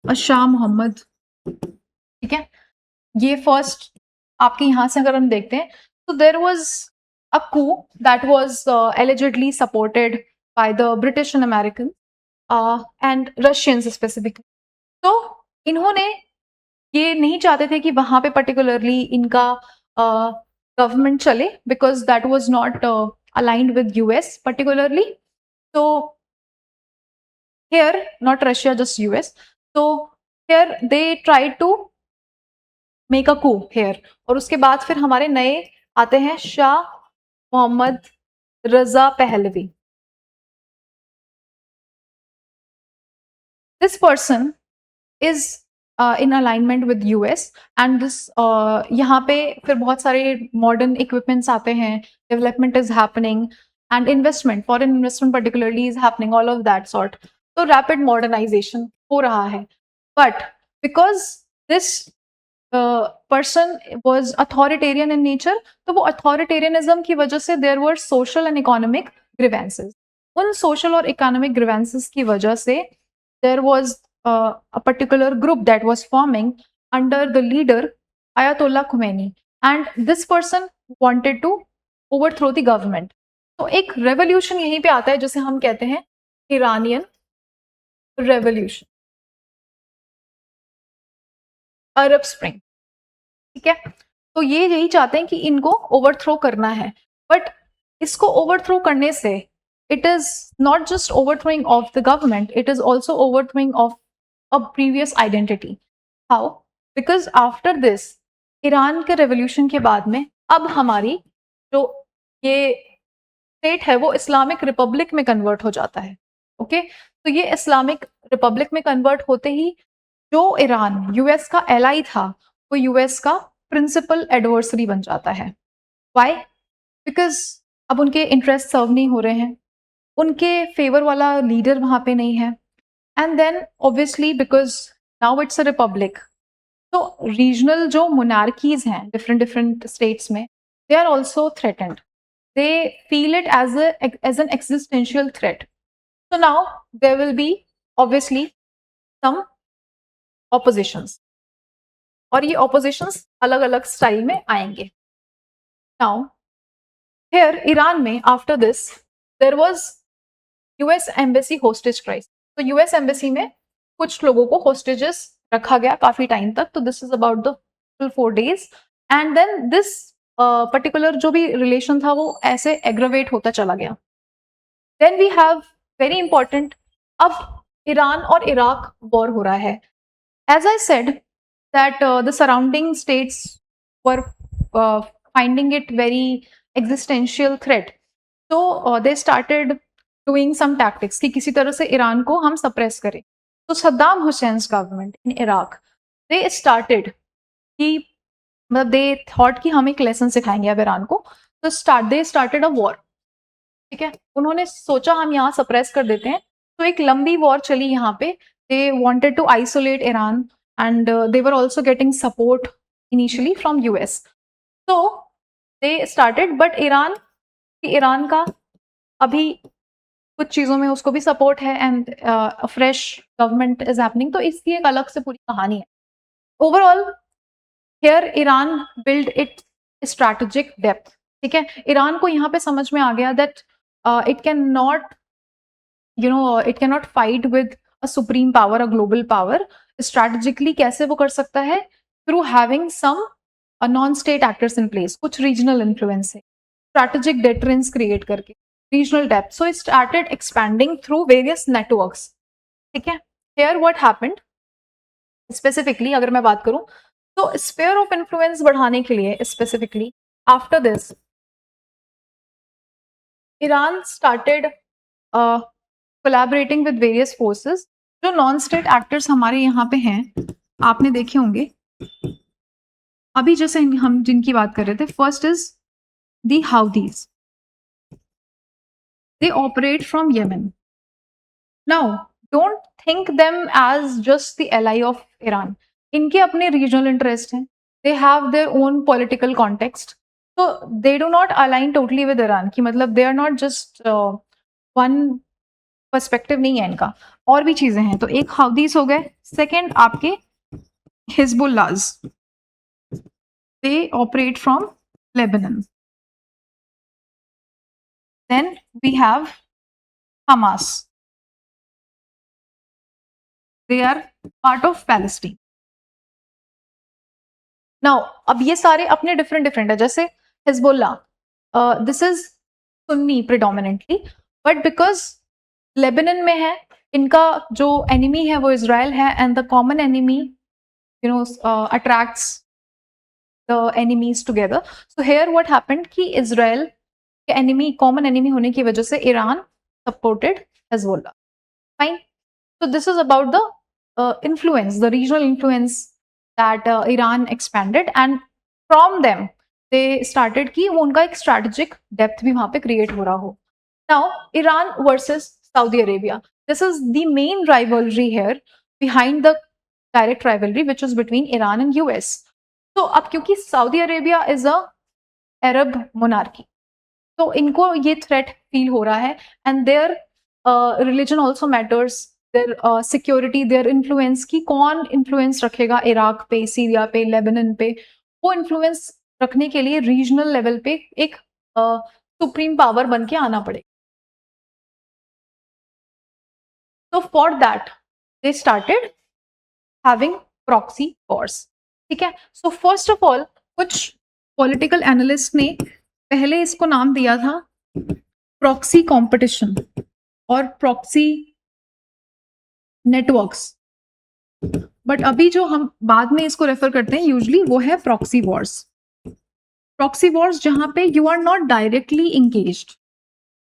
a Shah Mohammad. ठीक है, ये फर्स्ट आपके यहां से अगर हम देखते हैं तो there was a coup that was allegedly supported by the British and Americans and Russians specifically. तो इन्होंने ये नहीं चाहते थे कि वहां पे पर्टिकुलरली इनका गवर्नमेंट चले, because that was not aligned with US particularly. तो here not Russia, just US. तो here they try to make a coup here. और उसके बाद फिर हमारे नए आते हैं Shah Mohammad Reza Pahlavi. This person is in alignment with US, and this यहाँ पे फिर बहुत सारे modern equipments आते हैं, development is happening, and investment, foreign investment particularly is happening, all of that sort. So rapid modernization हो रहा है. But because this person was authoritarian in nature, तो वो authoritarianism की वजह से there were social and economic grievances. उन social और economic grievances की वजह से there was a particular group that was forming under the leader Ayatollah Khomeini, and this person wanted to overthrow the government. तो एक revolution यहीं पे आता है जिसे हम कहते हैं Iranian revolution, अरब स्प्रिंग. ठीक है, तो ये यही चाहते हैं कि इनको ओवरथ्रो करना है. बट इसको ओवरथ्रो करने से it is not just overthrowing of the government, it is also overthrowing of a previous identity. How? Because after this, Iran के रेवोल्यूशन के बाद में अब हमारी जो ये स्टेट है वो इस्लामिक रिपब्लिक में कन्वर्ट हो जाता है. ओके, तो ये इस्लामिक रिपब्लिक में कन्वर्ट होते ही जो ईरान यूएस का एलाई था वो यूएस का प्रिंसिपल एडवर्सरी बन जाता है. वाई? बिकॉज अब उनके इंटरेस्ट सर्व नहीं हो रहे हैं, उनके फेवर वाला लीडर वहां पे नहीं है. And then obviously because now it's a republic, तो रीजनल जो मोनार्कीज हैं डिफरेंट स्टेट्स में, they are also threatened. They feel it as an existential threat. So now there will be obviously some oppositions, और ये oppositions अलग अलग style में आएंगे. नाउ हियर ईरान में after this there was US embassy hostage crisis. तो US embassy में कुछ लोगों को होस्टेजेस रखा गया काफी टाइम तक. तो this is about the 4 days. And then this particular जो भी रिलेशन था वो ऐसे एग्रवेट होता चला गया. Then we have very important, अब ईरान और इराक वॉर हो रहा है. As I said that the surrounding states were finding it very existential threat. So they started doing some tactics कि किसी तरह से ईरान को हम सप्रेस करें. तो Saddam Hussein's government in Iraq, they started कि मतलब दे थॉट कि हम एक लेसन सिखाएंगे अब ईरान को. तो दे स्टार्टेड अ वॉर. ठीक है, उन्होंने सोचा हम यहाँ सप्रेस कर देते हैं. तो एक लंबी वॉर चली यहाँ पे. They wanted to isolate Iran and they were also getting support initially from US. So they started, but Iran का अभी कुछ चीजों में उसको भी सपोर्ट है and fresh government is happening. तो इसकी एक अलग से पूरी कहानी है. Overall here Iran build it strategic depth. ठीक है, ईरान को यहाँ पे समझ में आ गया that it can not it can not fight with a supreme power, a global power. Strategically कैसे वो कर सकता है? Through having some non state actors in place, कुछ रीजनल इन्फ्लुएंस है, स्ट्रैटेजिक डेटरेंस क्रिएट करके, regional depth. So it started expanding through various networks. ठीक है, हियर व्हाट हैपेंड स्पेसिफिकली अगर मैं बात करूं तो स्फीयर ऑफ इन्फ्लुएंस बढ़ाने के लिए specifically after this Iran started collaborating with various forces. जो नॉन स्टेट एक्टर्स हमारे यहाँ पे हैं आपने देखे होंगे अभी जैसे हम जिनकी बात कर रहे थे. First is the Houthis. They operate from Yemen. Now don't think them as just the ally of Iran. इनके अपने रीजनल इंटरेस्ट हैं. They have their own political context. तो they do not align totally with Iran की मतलब they are not just one perspective नहीं है इनका, और भी चीजें हैं. तो एक हाउदीज हो गए. सेकेंड आपके Hezbollahs, they operate from Lebanon. Then we have Hamas, they are part of Palestine. Now अब ये सारे अपने डिफरेंट है. जैसे Hezbollah, this is Sunni predominantly, but because Lebanon में है, इनका जो एनिमी है वो इजराइल है. And the common enemy attracts the enemies together. So here what happened कि इजराइल के एनिमी, कॉमन एनिमी होने की वजह से Iran supported Hezbollah. Fine. So this is about the influence, the regional influence that Iran expanded, and from them they started कि वो उनका एक strategic depth भी वहां पे create हो रहा हो. Now Iran versus Saudi Arabia, this is the main rivalry here behind the direct rivalry which is between Iran and US. So अब क्योंकि Saudi Arabia is a Arab monarchy, तो इनको ये threat feel हो रहा है, and their religion also matters, their security, their influence की कौन इन्फ्लुएंस रखेगा इराक पे, सीरिया पे, लेबनान पे. वो इन्फ्लुएंस रखने के लिए रीजनल लेवल पे एक सुप्रीम पावर बन के आना पड़ेगा. तो for that they started having proxy Wars. ठीक है. सो फर्स्ट ऑफ ऑल कुछ पॉलिटिकल एनालिस्ट ने पहले इसको नाम दिया था प्रॉक्सी कॉम्पिटिशन और प्रॉक्सी नेटवर्क्स, बट अभी जो हम बाद में इसको रेफर करते हैं यूजुअली वो है प्रॉक्सी वॉर्स. प्रॉक्सी वॉर्स जहां पे you are not directly engaged,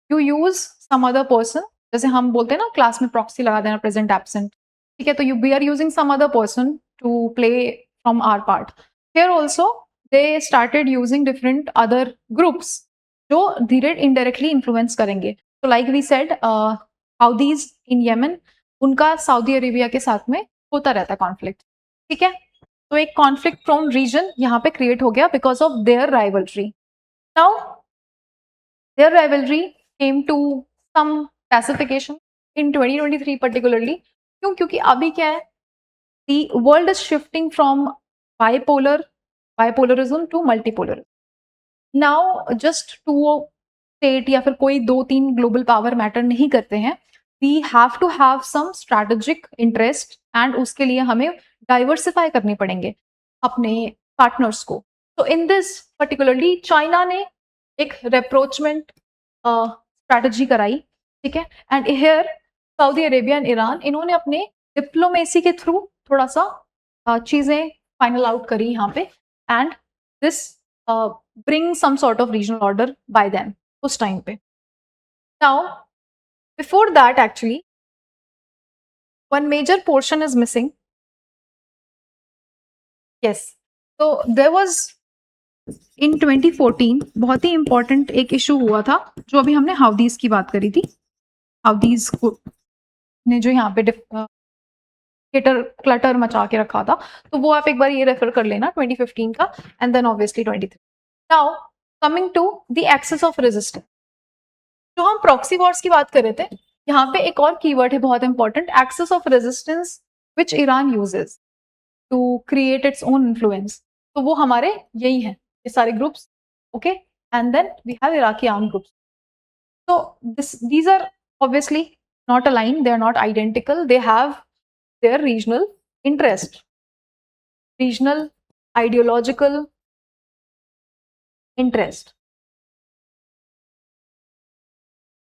you use some other person. जैसे हम बोलते हैं ना क्लास में प्रॉक्सी लगा देना, प्रेजेंट एब्सेंट. ठीक है, तो we are using some other person to play from our part. Here also they started using different other groups जो धीरे इनडायरेक्टली इन्फ्लुएंस करेंगे. तो like we said Houthis in Yemen, उनका सऊदी अरेबिया के साथ में होता रहता है कॉन्फ्लिक्ट. ठीक है, तो एक कॉन्फ्लिक्ट प्रोन रीजन यहाँ पे क्रिएट हो गया because of their rivalry. Now their rivalry came to some pacification in 2023 particularly. क्यों? क्योंकि अभी क्या है, the world is shifting from bipolarism to multipolarism. Now just two state या फिर कोई 2-3 ग्लोबल पावर मैटर नहीं करते हैं. We have to have some strategic interest and उसके लिए हमें डाइवर्सिफाई करने पड़ेंगे अपने पार्टनर्स को. तो इन दिस पर्टिकुलरली चाइना ने एक रेप्रोचमेंट स्ट्रैटेजी कराई, ठीक है. And here Saudi Arabia and Iran, इन्होंने अपने डिप्लोमेसी के थ्रू थोड़ा सा चीजें फाइनल आउट करी यहाँ पे, and this bring some sort of regional order by them उस टाइम पे. Now, before that actually, one major portion is missing. Yes. So there was in 2014 बहुत ही important एक इशू हुआ था, जो अभी हमने हाउदीज की बात करी थी. हाउदीज ने जो यहाँ पे क्लटर मचा के रखा था, तो वो आप एक बार ये रेफर कर लेना 2015 का, and then obviously 23. Now coming to the axis of resistance. जो हम प्रॉक्सी वॉर्स की बात कर रहे थे, यहाँ पे एक और कीवर्ड है बहुत important, axis of resistance which Iran uses to create its own influence. तो वो हमारे यही है, ये सारे groups, okay. And then we have Iraqi arm groups. So these are obviously not aligned, they are not identical, they have their regional interest, regional ideological interest.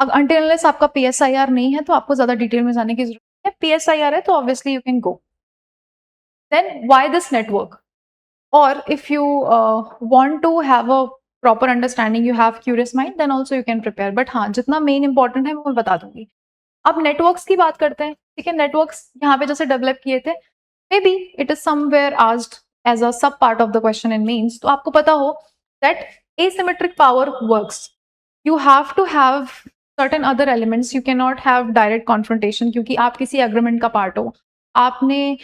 अब until unless आपका PSIR नहीं है तो आपको ज़्यादा डिटेल में जाने की जरूरत है. PSIR है तो obviously you can go. Then why this network? Or if you want to have a proper understanding, you have curious mind, then also you can prepare. But हाँ, जितना main important है मैं बता दूंगी. अब नेटवर्क्स की बात करते हैं, ठीक है. नेटवर्क्स यहाँ पे जैसे डेवलप किए थे, maybe it is somewhere asked as a sub part of the question in mains, तो आपको पता हो that asymmetric power works. You have to have certain other elements. You cannot have direct confrontation क्योंकि आप किसी agreement का part हो, आपने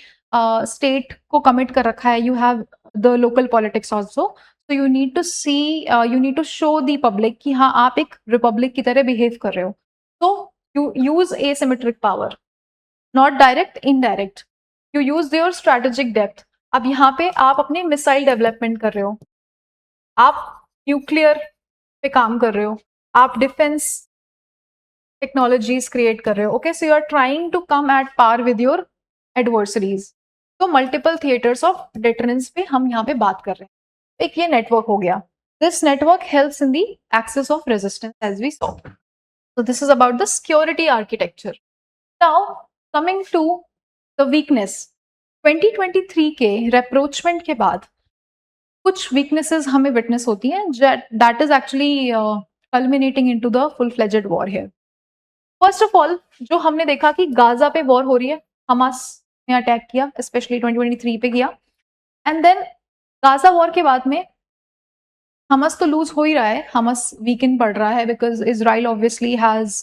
स्टेट को कमिट कर रखा है, you have the local politics also. So you need to see, you need to show the public कि हाँ आप एक रिपब्लिक की तरह बिहेव कर रहे हो. So you use asymmetric power, not direct, indirect. You use your strategic depth. अब यहाँ पे आप अपने मिसाइल डेवलपमेंट कर रहे हो, आप न्यूक्लियर पे काम कर रहे हो, आप डिफेंस टेक्नोलॉजीज क्रिएट कर रहे हो, okay. So you are trying to come at par with your adversaries. तो मल्टीपल थिएटर्स ऑफ डिटरेंस पे हम यहाँ पे बात कर रहे हैं. एक ये नेटवर्क हो गया. This network helps in the axis of resistance as we saw. So this is about the security architecture. Now coming to the weakness. 2023 के reproachment के बाद कुछ weaknesses हमें witness होती हैं that is actually culminating into the full-fledged war here. First of all, जो हमने देखा कि गाजा पे वॉर हो रही है, हमास ने अटैक किया, स्पेशली 2023 पे किया, एंड देन गाजा वॉर के बाद में हमास तो लूज हो ही रहा है, हमास वीकन पड़ रहा है because Israel obviously has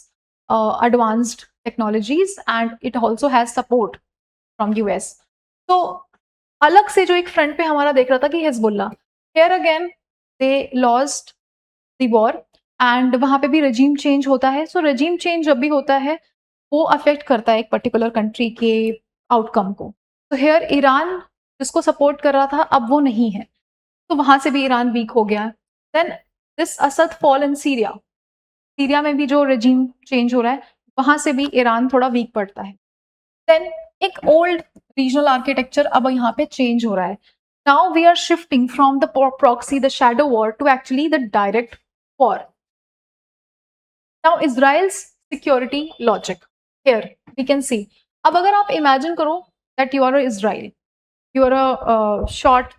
advanced technologies and it also has support from US. तो अलग से जो एक फ्रंट पे हमारा देख रहा था कि Hezbollah, here again they lost the war and वहां पे भी रजीम चेंज होता है. सो रजीम चेंज जब भी होता है वो अफेक्ट करता है एक पर्टिकुलर कंट्री के आउटकम को. तो हियर ईरान जिसको सपोर्ट कर रहा था अब वो नहीं है, तो वहां से भी ईरान वीक हो गया. Then this Assad fall in Syria, Syria में भी जो रेजिम चेंज हो रहा है वहां से भी ईरान थोड़ा वीक पड़ता है. देन एक ओल्ड रीजनल आर्किटेक्चर अब यहाँ पे चेंज हो रहा है. Now we are shifting from the proxy, the shadow war, to actually the direct war. Now Israel's security logic, here we can see. अब अगर आप इमेजिन करो that you are Israel, you are a short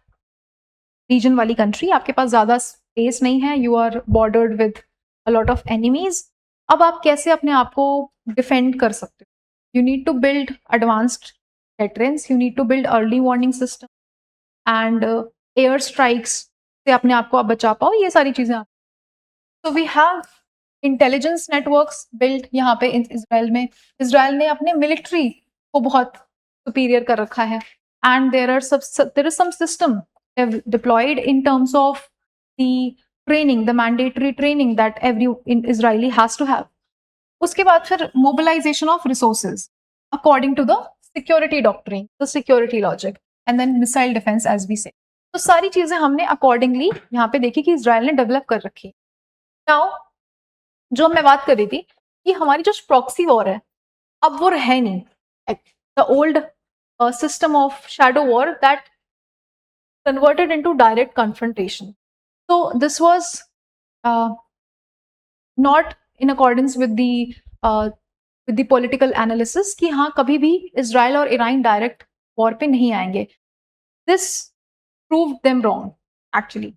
region वाली country, आपके पास ज्यादा space नहीं है, you are bordered with a lot of enemies. अब आप कैसे अपने आप को डिफेंड कर सकते हो? You need to build advanced deterrence, you need to build early warning system and air strikes से अपने आप को आप बचा पाओ, ये सारी चीजें. So we have intelligence networks build यहाँ पे इजराइल में. इजराइल ने अपने मिलिट्री को बहुत सुपीरियर कर रखा है and there is some system deployed in terms of the training, the mandatory training that every Israeli has to have. उसके बाद फिर mobilization of resources according to the security doctrine, the security logic, and then missile defense as we say. तो सारी चीजें हमने accordingly यहाँ पे देखी कि इजराइल ने डेवलप कर रखी. Now जो मैं बात कर रही थी कि हमारी जो प्रॉक्सी वॉर है अब वो है नहीं, the old system of shadow war that converted into direct confrontation. So this was not in accordance with the political analysis कि हाँ कभी भी इसराइल और ईरान डायरेक्ट वॉर पे नहीं आएंगे. This proved them wrong actually.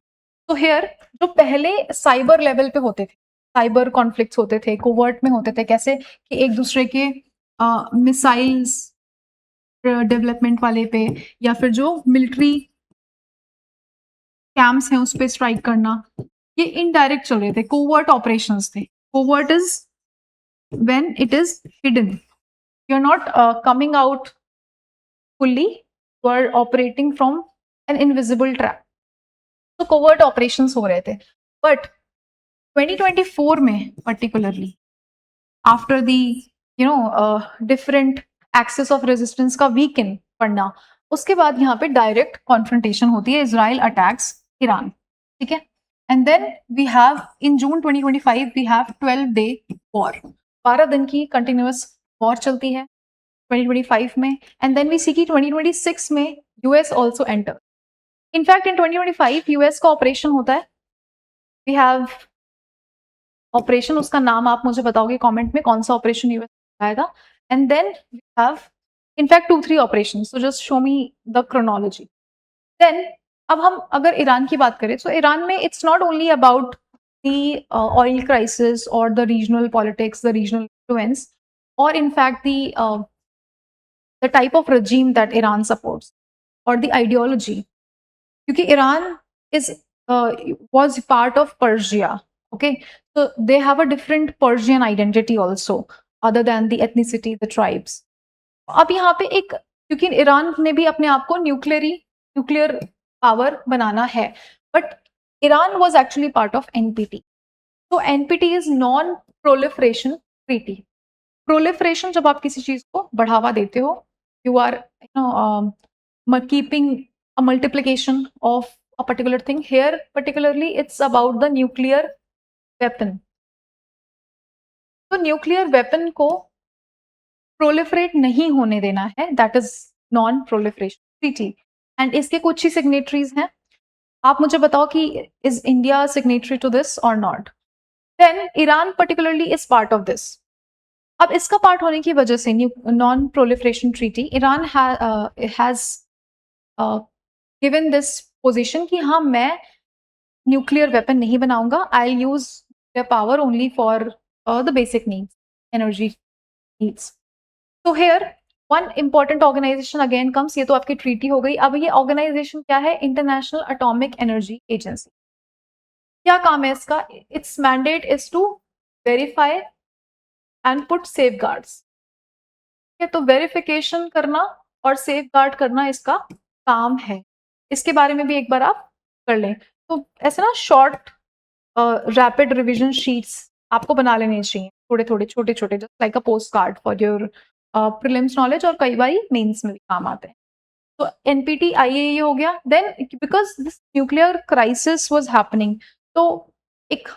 So here जो पहले साइबर लेवल पे होते थे, साइबर कॉन्फ्लिक्ट्स होते थे, कोवर्ट में होते थे, कैसे कि एक दूसरे के मिसाइल्स डेवलपमेंट वाले पे या फिर जो मिलिट्री कैंप्स हैं उस पे स्ट्राइक करना, ये इनडायरेक्ट चल रहे थे, कोवर्ट ऑपरेशंस थे. Covert is when it is hidden, you are not coming out fully, you are operating from an invisible trap. तो कोवर्ट ऑपरेशंस हो रहे थे. बट 2024 में particularly after the different axis of resistance का weakened पड़ना, उसके बाद यहाँ पे डायरेक्ट कॉन्फ्रंटेशन होती है, इजराइल अटैक्स ईरान. ठीक है. And then we have in June 2025 we have 12-day war, 12 दिन की कंटिन्यूअस वॉर चलती है 2025 में. एंड देन वी सी की 2026 में US also enter. In fact in 2025 US का ऑपरेशन होता है. वी हैव ऑपरेशन, उसका नाम आप मुझे बताओगे कमेंट में कौन सा ऑपरेशन यूएस आया था. And then we have in fact 2-3 operation. So just show me the chronology. Then अब हम अगर ईरान की बात करें तो ईरान में it's not only about the oil crisis और the regional politics, the regional influence, और in fact the type of regime that Iran supports or the ideology. क्योंकि Iran is was part of Persia. Okay, so they have a different Persian identity also, other than the ethnicity, the tribes. अब यहाँ पे एक, क्योंकि Iran ने भी अपने आप को न्यूक्लियर पावर बनाना है, but Iran was actually part of NPT. So NPT is non proliferation treaty. Proliferation जब आप किसी चीज को बढ़ावा देते हो, you are keeping a multiplication of a particular thing. Here particularly it's about the nuclear weapon. तो न्यूक्लियर वेपन को प्रोलिफरेट नहीं होने देना है, that is non proliferation treaty. And इसके कुछ ही सिग्नेटरीज हैं. आप मुझे बताओ कि is India signatory to this और not. Then Iran particularly is part of this. अब इसका पार्ट होने की वजह से non proliferation treaty, Iran has given this position कि हाँ मैं न्यूक्लियर वेपन नहीं बनाऊंगा, I will use the power only for the basic needs, energy needs. तो here one important organisation again comes. ये तो आपकी ट्रीटी हो गई. अब ये ऑर्गेनाइजेशन क्या है? International atomic energy Agency. क्या काम है इसका? Its mandate is to verify and put safeguards. तो वेरिफिकेशन करना और सेफगार्ड करना इसका काम है. इसके बारे में भी एक बार आप कर लें. तो ऐसे ना शॉर्ट रैपिड रिवीजन शीट्स आपको बना लेने चाहिए, थोड़े थोड़े छोटे छोटे, just like a post card for your prelims knowledge, और कई बार मेंस में भी काम आते हैं. तो एनपीटी आईएए हो गया. Then because this nuclear crisis was happening, तो एक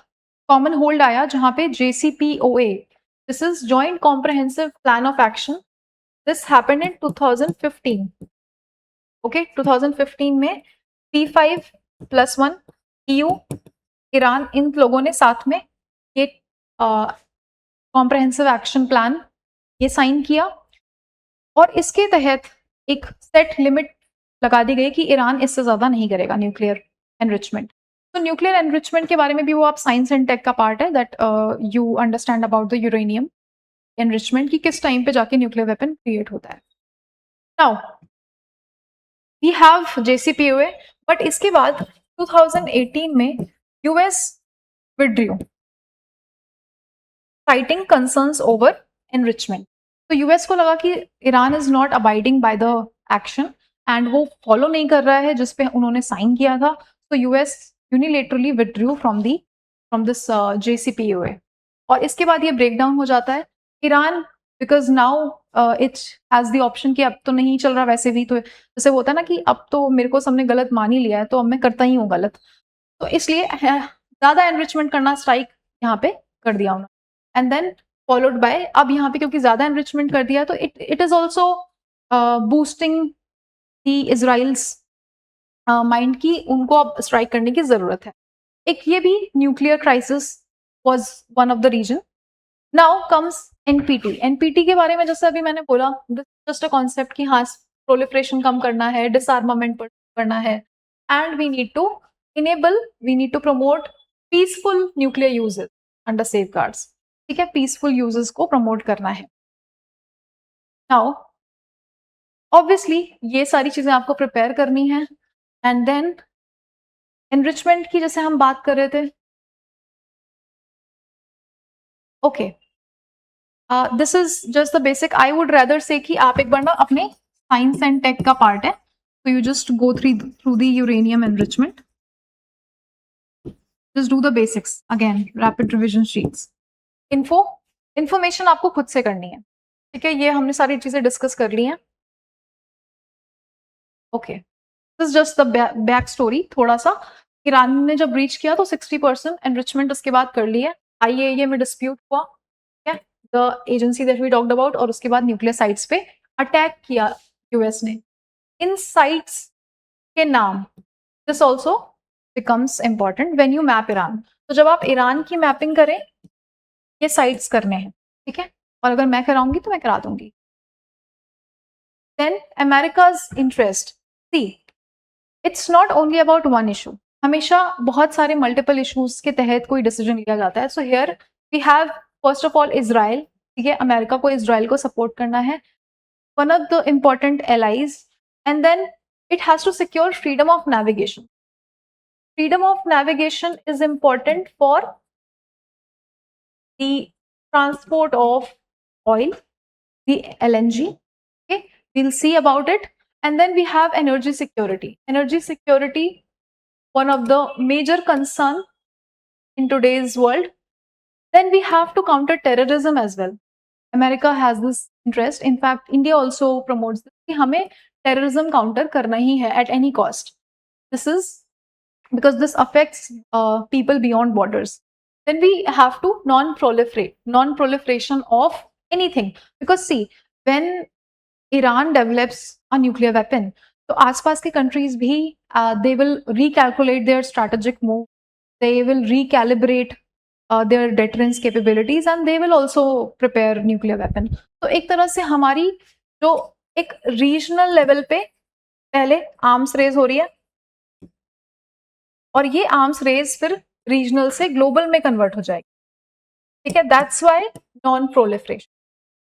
कॉमन होल्ड आया जहां पे JCPOA, this is Joint Comprehensive Plan of Action. This happened in 2015. Okay, 2015 में P5+1 EU, ईरान, इन लोगों ने साथ में ये कॉम्प्रहेंसिव एक्शन प्लान ये साइन किया, और इसके तहत एक सेट लिमिट लगा दी गई कि ईरान इससे ज्यादा नहीं करेगा न्यूक्लियर एनरिचमेंट. तो न्यूक्लियर एनरिचमेंट के बारे में भी वो आप साइंस एंड टेक का पार्ट है, that you understand about the uranium enrichment की किस टाइम पे जाके न्यूक्लियर वेपन क्रिएट होता है. Now we have JCPOA, but इसके बाद 2018 में US withdrew citing concerns over enrichment. तो यूएस को लगा कि Iran is not abiding by the action and वो फॉलो नहीं कर रहा है जिस पे उन्होंने साइन किया था. तो US unilaterally withdrew from this JCPOA. और इसके बाद ये ब्रेक डाउन हो जाता है. Iran because now it has the option कि अब तो नहीं चल रहा वैसे भी, तो जैसे होता है ना कि अब तो मेरे को सबने गलत मान ही लिया है तो अब मैं करता ही हूँ गलत, तो इसलिए ज़्यादा एनरिचमेंट करना स्ट्राइक यहाँ पे कर दिया उन्होंने. एंड देन फॉलोड बाय, अब यहाँ पे क्योंकि ज्यादा एनरिचमेंट कर दिया तो it is also boosting the Israel's mind की उनको अब स्ट्राइक करने की जरूरत है। एक ये भी nuclear crisis was one of the reason. Now comes NPT. NPT के बारे में जैसे अभी मैंने बोला, जस्ट अ कॉन्सेप्ट कि हाँ प्रोलिफरेशन कम करना है, डिसआर्मामेंट करना है, and we need to promote peaceful nuclear uses under safeguards. ठीक है, पीसफुल यूजेस को प्रमोट करना है। नाउ ऑब्वियसली ये सारी चीजें आपको प्रिपेयर करनी है, एंड देन एनरिचमेंट की जैसे हम बात कर रहे थे, okay this is just the basic. I would rather से कि आप एक बार ना अपने साइंस एंड टेक का पार्ट है, तो you just go through the uranium enrichment, just do the basics again, rapid revision sheets. Information आपको खुद से करनी है, ठीक है, ये हमने सारी चीजें डिस्कस कर ली हैं। Okay, this just the back story थोड़ा सा। ईरान ने जब रीच किया तो 60% एनरिचमेंट उसके बाद कर ली है। आईएईए में डिस्प्यूट हुआ, ठीक है, the agency that we talked about, और उसके बाद न्यूक्लियर साइट्स पे अटैक किया यूएस ने। इन साइट्स के नाम, this also becomes important when you map Iran. तो जब आप ईरान की मैपिंग करें, ये साइट्स करने हैं, ठीक है, और अगर मैं कराऊंगी तो मैं करा दूंगी। Then America's interest, see it's not only about one issue, हमेशा बहुत सारे मल्टीपल इश्यूज के तहत कोई डिसीजन लिया जाता है। So here we have first of all Israel, ठीक है, अमेरिका को इजराइल को सपोर्ट करना है, one of the important allies. And then it has to secure freedom of navigation. Freedom of navigation is important for the transport of oil, the LNG. Okay, we'll see about it. And then we have energy security. Energy security, one of the major concern in today's world. Then we have to counter terrorism as well. America has this interest. In fact, India also promotes this कि हमें terrorism counter करना ही है at any cost. This is because this affects people beyond borders. Then we have to non-proliferation of anything. Because see, when Iran develops a nuclear weapon, तो आसपास के countries भी they will recalculate their strategic move, they will recalibrate their deterrence capabilities, and they will also prepare nuclear weapon. तो एक तरह से हमारी जो एक रीजनल लेवल पे पहले आर्म्स रेज हो रही है, और ये आर्म्स रेस फिर रीजनल से ग्लोबल में कन्वर्ट हो जाएगी, ठीक है, that's why non proliferation.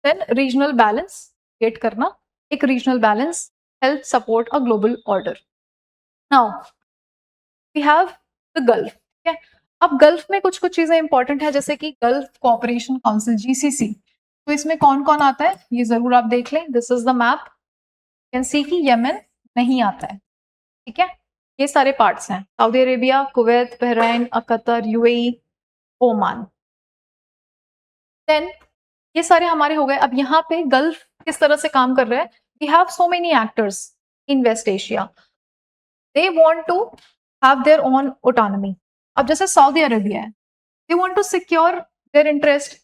Then regional balance create करना, एक regional balance help support a global order. Now we have the Gulf, ठीक है, अब गल्फ में कुछ कुछ चीजें इंपॉर्टेंट है, जैसे कि गल्फ कोऑपरेशन काउंसिल जीसीसी। तो इसमें कौन कौन आता है ये जरूर आप देख लें। This is the map, can see कि यमन नहीं आता है, ठीक है, ये सारे पार्ट्स हैं, Saudi Arabia, Kuwait, Bahrain, Qatar, UAE, Oman. देन ये सारे हमारे हो गए। अब यहाँ पे गल्फ किस तरह से काम कर रहा है, we have so many actors in West Asia, they want to have their own autonomy. अब जैसे सऊदी अरेबिया है, दे वांट टू सिक्योर देयर इंटरेस्ट।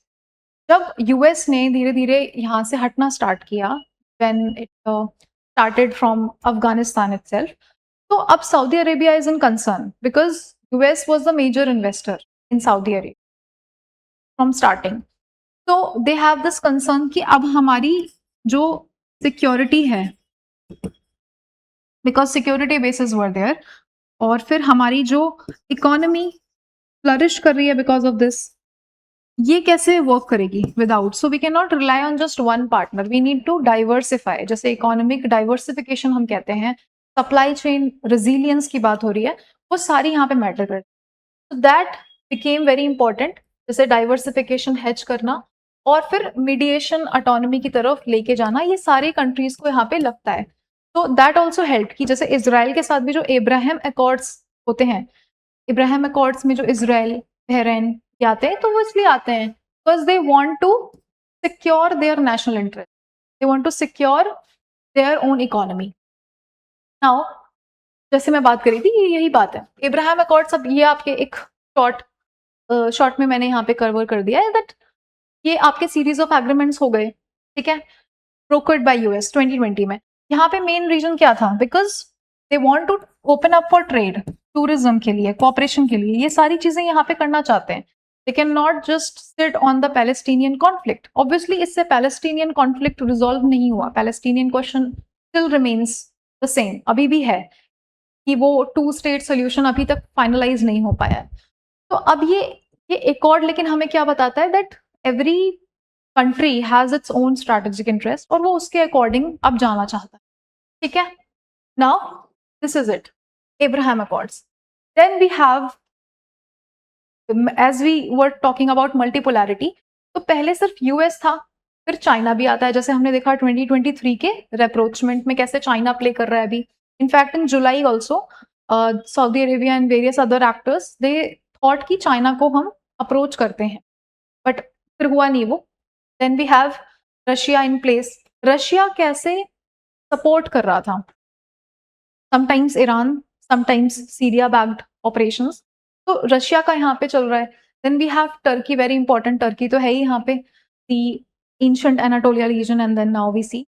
जब यूएस ने धीरे धीरे यहाँ से हटना स्टार्ट किया, when it started from Afghanistan itself, तो अब Saudi Arabia is in concern because US was the major investor in Saudi Arabia from starting. तो दे हैव दिस कंसर्न कि अब हमारी जो सिक्योरिटी है, because security basis were there, और फिर हमारी जो इकोनॉमी फ्लरिश कर रही है बिकॉज ऑफ दिस, ये कैसे वर्क करेगी विदाउट। So we can not rely on just one partner, we need to diversify. जैसे इकोनॉमिक डाइवर्सिफिकेशन हम कहते हैं, सप्लाई चेन रेजिलियंस की बात हो रही है, वो सारी यहाँ पे मैटर करती है। दैट बिकेम वेरी इंपॉर्टेंट, जैसे डाइवर्सिफिकेशन, हेज करना, और फिर मीडिएशन ऑटोनॉमी की तरफ लेके जाना, ये सारे कंट्रीज को यहाँ पे लगता है। तो दैट ऑल्सो हेल्प कि जैसे इसराइल के साथ भी जो इब्राहिम अकॉर्ड्स होते हैं, इब्राहिम अकॉर्ड्स में जो इसराइल, बहरीन आते हैं, तो वो इसलिए आते हैं because they want to secure their national interest, they want to secure their own economy. Now जैसे मैं बात करी थी, ये यही बात है, इब्राहिम अकॉर्ड्स। अब ये आपके एक शॉर्ट में मैंने यहाँ पे कवर कर दिया है दैट ये आपके सीरीज ऑफ एग्रीमेंट्स हो गए, ठीक है, ब्रोकर्ड बाय यूएस 2020 में। यहाँ पे मेन रीजन क्या था? Because they want to open up for trade, tourism के लिए, कोऑपरेशन के लिए, ये सारी चीजें यहाँ पे करना चाहते हैं। They can not just sit on the Palestinian conflict. Obviously इससे पैलेस्टीनियन कॉन्फ्लिक्ट रिजॉल्व नहीं हुआ, Palestinian question still remains the same, अभी भी है कि वो टू स्टेट सोल्यूशन अभी तक फाइनलाइज नहीं हो पाया है। तो अब ये एकॉर्ड लेकिन हमें क्या बताता है? That every country has its own strategic interest और वो उसके अकॉर्डिंग अब जाना चाहता है, ठीक है। Now this is it, Abraham Accords. Then we have, as we were talking about multipolarity, तो पहले सिर्फ यूएस था, फिर चाइना भी आता है, जैसे हमने देखा 2023 के रेप्रोचमेंट में कैसे चाइना प्ले कर रहा है अभी। In fact in July also Saudi Arabia and various other actors they thought कि चाइना को हम अप्रोच करते हैं, बट फिर हुआ नहीं वो। Then we have Russia in place. Russia कैसे सपोर्ट कर रहा था? Sometimes Iran, sometimes Syria backed operations, तो रशिया का यहाँ पे चल रहा है। Then we have Turkey, very important, Turkey तो है ही यहाँ पे, the ancient Anatolia region, and then now we see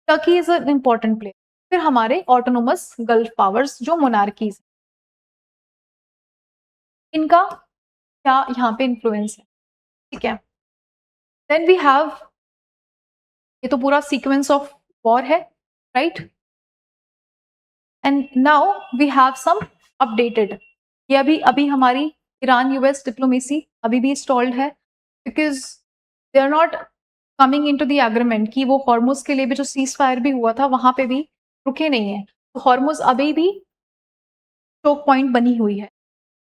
Turkey is an important place. फिर हमारे ऑटोनोमस गल्फ पावर्स जो मोनार्कीज, इनका क्या यहाँ पे इन्फ्लुएंस है, ठीक है। देन वी हैव, ये तो पूरा सीक्वेंस ऑफ वॉर है, right. And now we have some updated, ये अभी अभी हमारी ईरान यूएस डिप्लोमेसी अभी भी स्टॉल्ड है, because they are not coming into the agreement कि वो हॉर्मुज के लिए भी जो सीज फायर भी हुआ था वहां पे भी रुके नहीं है। तो हॉर्मुज अभी भी चोक पॉइंट बनी हुई है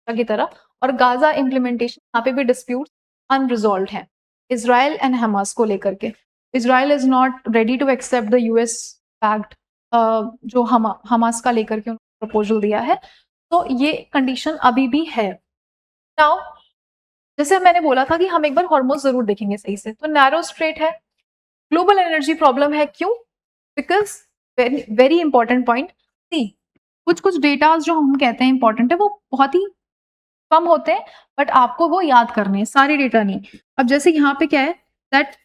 की तरह, और गाजा इम्प्लीमेंटेशन यहाँ पे भी डिस्प्यूट अनरिजॉल्व है इसराइल एंड हमास को लेकर के। Israel is not ready to accept the US pact जो हमास का लेकर के प्रपोजल दिया है, तो ये कंडीशन अभी भी है। नाउ जैसे मैंने बोला था कि हम एक बार हॉर्मोज जरूर देखेंगे सही से, तो नैरो स्ट्रेट है, ग्लोबल एनर्जी प्रॉब्लम है, क्यों? Because very very important point, see कुछ कुछ डेटा जो हम कहते हैं इंपॉर्टेंट है वो बहुत ही कम होते हैं, बट आपको वो याद करने हैं, सारे डेटा नहीं। अब जैसे यहाँ पे क्या है, that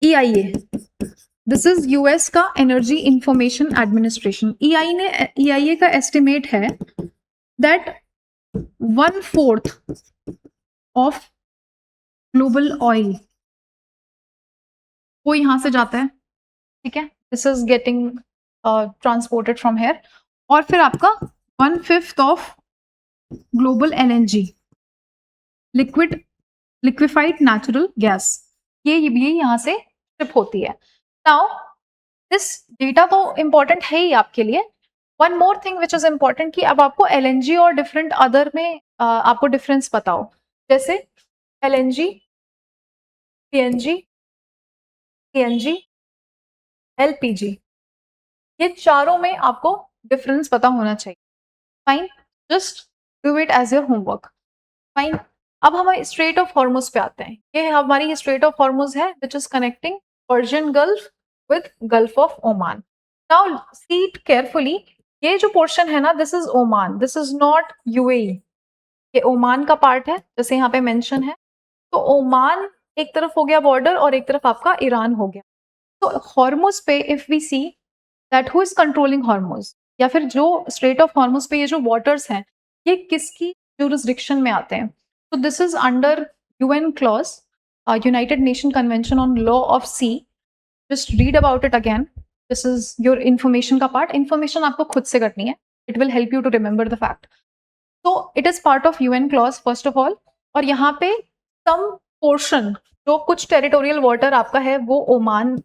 EIA, this is US का एनर्जी इंफॉर्मेशन एडमिनिस्ट्रेशन। EIA का एस्टिमेट है दैट 1/4 ऑफ ग्लोबल ऑयल वो यहां से जाता है, ठीक है। This is getting transported from here, और फिर आपका 1/5 of global LNG, liquefied natural gas, ये यहाँ से शिप होती है। नाउ दिस डेटा तो इंपॉर्टेंट है ही आपके लिए। One more thing which is important कि अब आपको LNG और डिफरेंट अदर में आपको डिफरेंस पता हो, जैसे LNG, PNG, CNG, LPG, ये चारों में आपको डिफरेंस पता होना चाहिए। Fine, just do it as your homework. Fine, अब हम स्ट्रेट ऑफ हॉर्मुज पे आते हैं। ये हमारी स्ट्रेट ऑफ हॉर्मुज है which is connecting Persian gulf with gulf of Oman. Now see it carefully, ये जो पोर्शन है ना, this is Oman, this is not UAE, ये ओमान का पार्ट है जैसे यहाँ पे मेंशन है। तो ओमान एक तरफ हो गया बॉर्डर और एक तरफ आपका ईरान हो गया। तो हॉर्मुज पे if we see that who is controlling Hormuz, या फिर जो स्ट्रेट ऑफ हॉर्मुज पे ये जो वाटर्स हैं ये किसकी jurisdiction में आते हैं? So this is under UN clause, United Nation Convention on Law of Sea. Just read about it again. This is your information का part. Information आपको खुद से करनी है. It will help you to remember the fact. So it is part of UN clause first of all. और यहाँ पे some portion, जो कुछ territorial water आपका है वो ओमान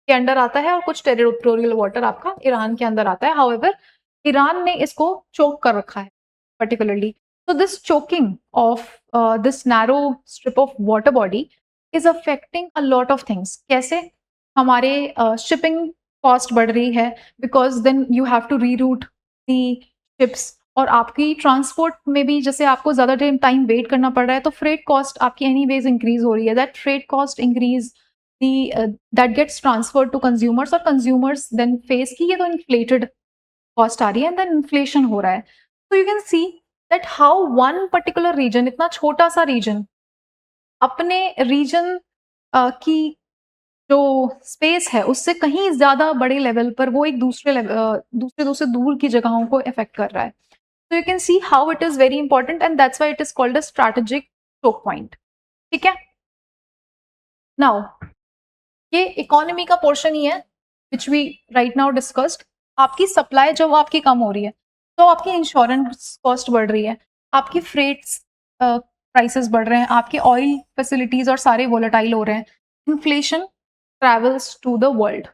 के अंडर आता है और कुछ टेरिटोरियल वाटर आपका ईरान के अंदर आता है। हाउएवर ईरान ने इसको चोक कर रखा है particularly. So this choking of this narrow strip of water body is affecting a lot of things. कैसे? हमारे shipping cost बढ़ रही है because then you have to reroute the ships, और आपकी ट्रांसपोर्ट में भी जैसे आपको ज़्यादा टाइम वेट करना पड़ रहा है तो फ्रेट कॉस्ट आपकी एनीवेज इंक्रीज हो रही है। That freight cost increase that gets transferred to consumers, और consumers then face कि ये तो inflated cost आ रही है and then inflation हो रहा है। So you can see that how one particular region, इतना छोटा सा region अपने रीजन की जो स्पेस है उससे कहीं ज्यादा बड़े लेवल पर वो एक दूसरे दूर की जगहों को इफेक्ट कर रहा है. So you can see how it is very important and that's why it is called a strategic choke point. ठीक है. Now ये इकोनॉमी का पोर्शन ही है which we right now discussed. आपकी सप्लाई जब आपकी कम हो रही है तो आपकी इंश्योरेंस कॉस्ट बढ़ रही है, आपकी फ्रेट्स प्राइसेस बढ़ रहे हैं, आपके ऑयल फैसिलिटीज और सारे वोलेटाइल हो रहे हैं. Inflation travels to the world.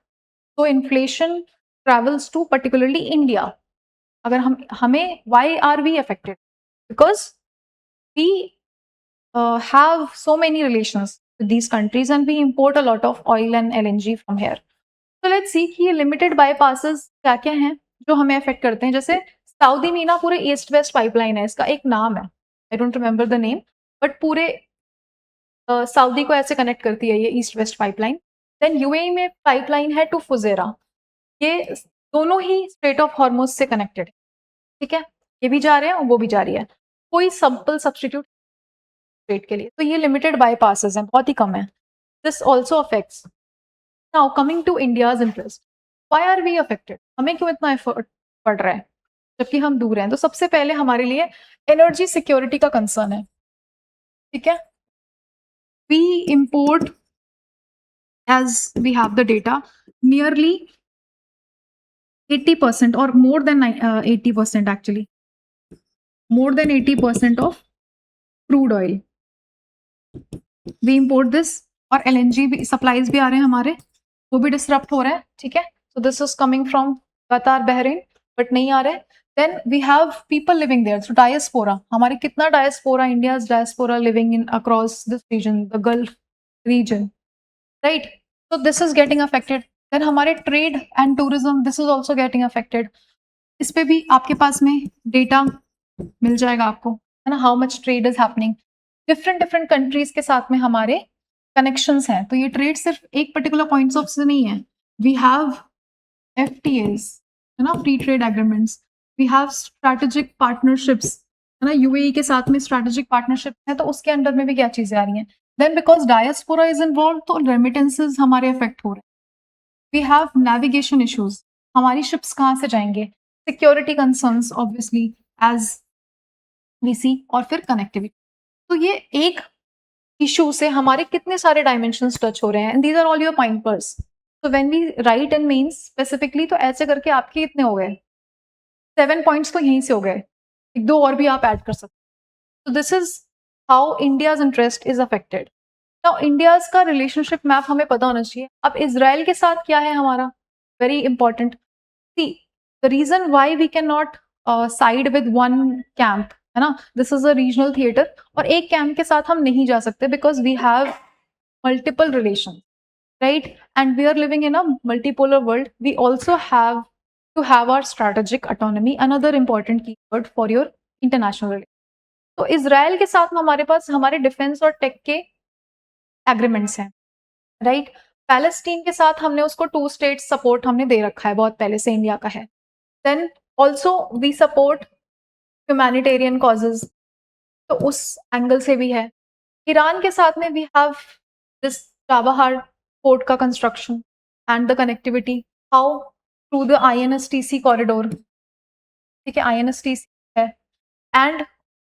तो inflation travels to particularly India. अगर हमें why are we affected? Because we have so many relations with these countries and we import a lot of oil and LNG from here. So let's see कि ये limited bypasses क्या क्या हैं जो हमें affect करते हैं. जैसे सऊदी में ना पूरे ईस्ट वेस्ट पाइपलाइन है, इसका एक नाम है, I don't remember the name, but पूरे सऊदी को ऐसे कनेक्ट करती है ये east west pipeline. Then UAE में पाइपलाइन है टू फुजेरा. ये दोनों ही स्ट्रेट ऑफ हॉर्मुज से कनेक्टेड है. ठीक है, ये भी जा रहे हैं और वो भी जा रही है. कोई सिंपल सब्स्टिट्यूट रेट के लिए, तो ये लिमिटेड बाईपासेस हैं, बहुत ही कम है. This also affects. Now coming to India's interest, why are we affected? हमें क्यों इतना एफर्ट पड़ रहा है जबकि हम दूर हैं? तो सबसे पहले हमारे लिए एनर्जी सिक्योरिटी का कंसर्न है. ठीक है, we import, as we have the data, nearly 80% or more than 80% actually, more than 80% of crude oil we import this. और LNG भी सप्लाईज भी आ रहे हैं हमारे, वो भी डिसरप्ट हो रहे हैं. ठीक है, so this is coming from Qatar, Bahrain, but नहीं आ रहे. Then we have people living there, so diaspora. हमारे कितना diaspora, India's diaspora living in across this region, the gulf region, right? So this is getting affected. देन हमारे trade and tourism, this is also getting affected. इस पे भी आपके पास में data मिल जाएगा आपको, है ना, how much trade is happening. Different countries के साथ में हमारे कनेक्शंस हैं. तो ये ट्रेड सिर्फ एक पर्टिकुलर पॉइंट्स ऑफ से नहीं है. वी हैव FTAs, है ना, free trade agreements. We have strategic partnerships, है ना, यूएई के साथ में स्ट्रैटेजिक पार्टनरशिप है, तो उसके अंडर में भी क्या चीजें आ रही हैं. Then because diaspora is involve, तो रेमिटेंसेज हमारे अफेक्ट हो रहे हैं. वी हैव नेविगेशन इश्यूज, हमारी शिप्स कहाँ से जाएंगे. Security concerns obviously as we see, और फिर कनेक्टिविटी. तो ये एक इशू से हमारे कितने सारे डायमेंशंस टच हो रहे हैं. And these are all your pointers. So when we write in means specifically, तो ऐसे करके आपके कितने हो गए, 7 पॉइंट्स तो यहीं से हो गए, एक दो और भी आप ऐड कर सकते. तो this is how India's interest is affected. Now India's का रिलेशनशिप मैप हमें पता होना चाहिए. अब इजराइल के साथ क्या है हमारा, very important. See the reason why we can not side with one camp, है ना, this is a regional theatre, और एक कैंप के साथ हम नहीं जा सकते because we have multiple relation, right? And we are living in a multipolar world. We also have to have our strategic autonomy, another important keyword for your international relations. तो Israel के साथ में हमारे पास हमारे डिफेंस और take के agreements हैं, right? Palestine के साथ हमने उसको 2 स्टेट सपोर्ट हमने दे रखा है, बहुत पहले से इंडिया का है. Then also we support humanitarian causes, तो उस एंगल से भी है. ईरान के साथ में we have this Chabahar port का construction and the connectivity, how through the INSTC corridor. ठीक है, INSTC है. And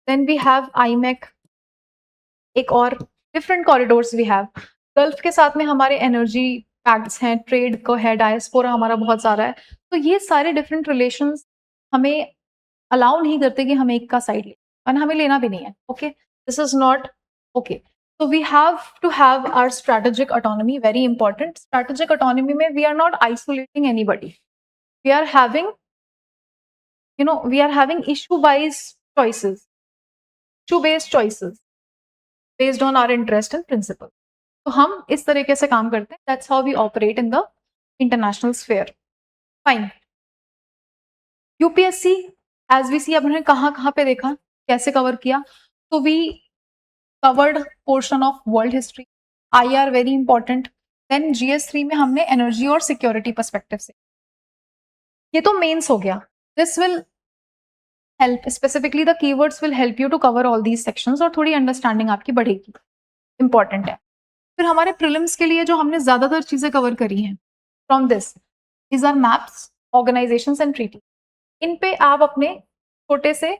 then we have IMEC, एक और different corridors we have. Gulf के साथ में हमारे एनर्जी पैक्ट्स हैं, ट्रेड को है, डायस्पोरा हमारा बहुत सारा है. तो ये सारे डिफरेंट रिलेशंस हमें अलाउ नहीं करते कि हम एक का साइड लें, और हमें लेना भी नहीं है. Okay, this is not okay. So we have to have our strategic autonomy, very important. Strategic autonomy में we are not isolating anybody. We are having, we are having issue-based choices, issue-based choices based on our interest and principle. तो हम इस तरीके से काम करते हैं. That's how we operate in the international sphere. Fine. UPSC, as we see, अब हमने कहाँ पे देखा, कैसे कवर किया. So we covered portion of world history, IR very important. Then GS3 में हमने एनर्जी और सिक्योरिटी पर्सपेक्टिव से. ये तो मेंस हो गया. This will help, specifically the keywords will help you to cover all these sections, और थोड़ी अंडरस्टैंडिंग आपकी बढ़ेगी. इंपॉर्टेंट है। फिर हमारे प्रीलिम्स के लिए जो हमने ज्यादातर चीजें कवर करी हैं from this are maps, organisations and treaty. इन पे आप अपने छोटे से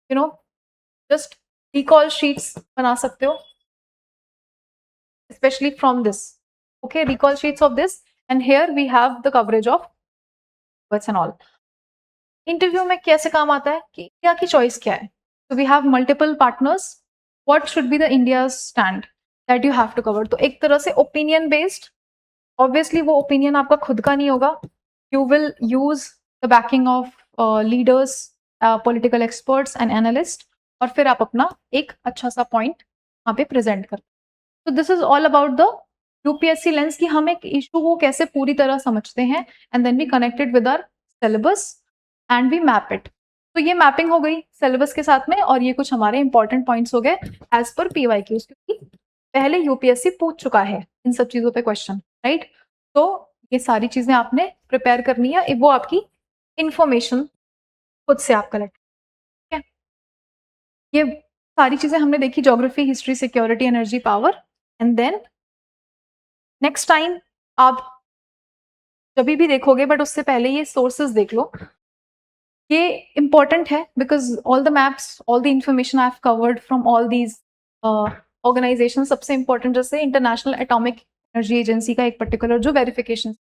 जस्ट रिकॉल शीट्स बना सकते हो, especially from this. Okay, recall sheets of this, and here we have the coverage of words and all. Interview में कैसे काम आता है कि इंडिया की चॉइस क्या है? तो we have multiple partners, what should be the India stand that you have to cover. तो एक तरह से ओपिनियन बेस्ड, ऑब्वियसली वो ओपिनियन आपका खुद का नहीं होगा, you will use the backing of leaders, political experts and analyst, और फिर आप अपना एक अच्छा सा पॉइंट वहाँ पे प्रेजेंट करते। तो this is all about the UPSC lens कि हम एक इशू को कैसे पूरी तरह समझते हैं, and then we connected with our syllabus and we map it. तो ये मैपिंग हो गई सिलेबस के साथ में, और ये कुछ हमारे इंपॉर्टेंट पॉइंट्स हो गए एज पर पीवाईक्यूज, क्योंकि पहले यूपीएससी पूछ चुका है इन सब चीजों पे क्वेश्चन, राइट। तो ये सारी चीजें आपने प्रिपेयर करनी है, वो आपकी इंफॉर्मेशन खुद से आप कलेक्ट, ठीक है। ये सारी चीजें हमने देखी, geography, history, security, energy, power, and then next time आप जब भी देखोगे, बट उससे पहले ये सोर्सेज देख लो, ये इंपॉर्टेंट है because all the maps, all the information I have covered from all these organisation. सबसे इंपॉर्टेंट जैसे इंटरनेशनल एटॉमिक एनर्जी एजेंसी का एक पर्टिकुलर जो वेरिफिकेशन,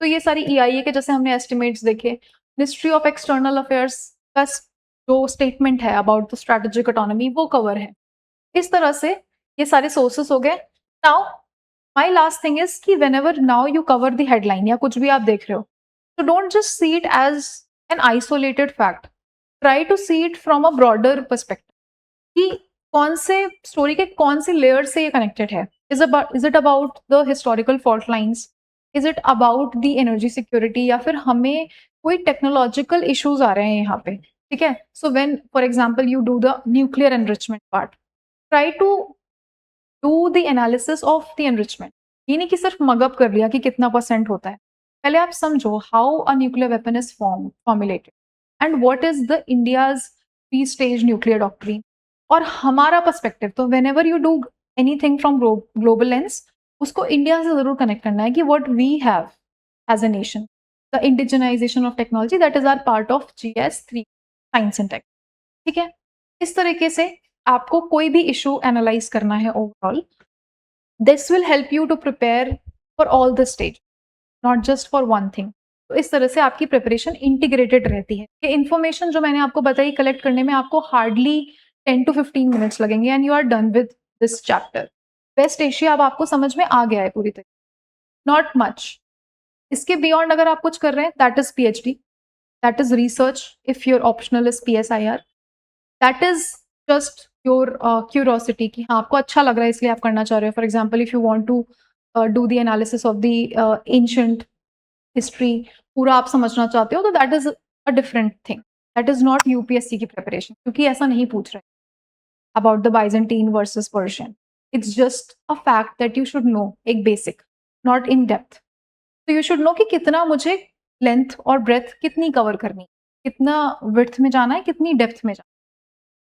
तो ये सारी EIA के जैसे हमने एस्टिमेट्स देखे, मिनिस्ट्री ऑफ एक्सटर्नल अफेयर्स का जो स्टेटमेंट है अबाउट द स्ट्रेटेजिक ऑटोनॉमी वो कवर है। इस तरह से ये सारे सोर्सेस हो गए। Now my last thing is कि whenever now you cover the headline या कुछ भी आप देख रहे हो, तो don't just see it as an isolated fact, try to see it from a broader perspective कि कौन से स्टोरी के कौन से लेयर से ये कनेक्टेड है। Is it about the historical fault lines, is it about the energy security, या फिर हमें कोई टेक्नोलॉजिकल इश्यूज आ रहे हैं यहाँ पे, ठीक है। So when for example you do the nuclear enrichment part, try to do the analysis of the enrichment. ये नहीं कि सिर्फ मगअप कर लिया कि कितना % होता है, पहले आप समझो how a nuclear weapon is formulated and what is the India's 3 stage nuclear doctrine, और हमारा पर्सपेक्टिव। तो whenever you do anything from global lens, उसको इंडिया से जरूर कनेक्ट करना है कि what we have as a nation, the indigenisation of technology, that is our part of GS3 science and tech, ठीक है। इस तरीके से आपको कोई भी इशू एनालाइज करना है overall, this will help you to prepare for all the stage, not just for one thing. तो इस तरह से आपकी प्रिपरेशन इंटीग्रेटेड रहती है। ये इन्फॉर्मेशन जो मैंने आपको बताई कलेक्ट करने में आपको हार्डली 10 to 15 मिनट्स लगेंगे and you are done with this chapter. West Asia अब आपको समझ में आ गया है पूरी तरह, नॉट मच। इसके बियॉन्ड अगर आप कुछ कर रहे हैं, that is PhD, that is research, if your optional is PSIR, that is just your curiosity कि हाँ आपको अच्छा लग रहा है इसलिए आप करना चाह रहे हो। For example if you want to do the analysis of the ancient history, पूरा आप समझना चाहते हो, तो that is a different thing, that is not UPSC की प्रिपरेशन, क्योंकि ऐसा नहीं पूछ रहे about the Byzantine versus Persian. It's just a fact that you should know, एक बेसिक, नॉट इन डेप्थ। तो यू शुड नो कि कितना मुझे लेंथ और ब्रेथ कितनी कवर करनी, कितना विड्थ में जाना है, कितनी डेप्थ में जाना है।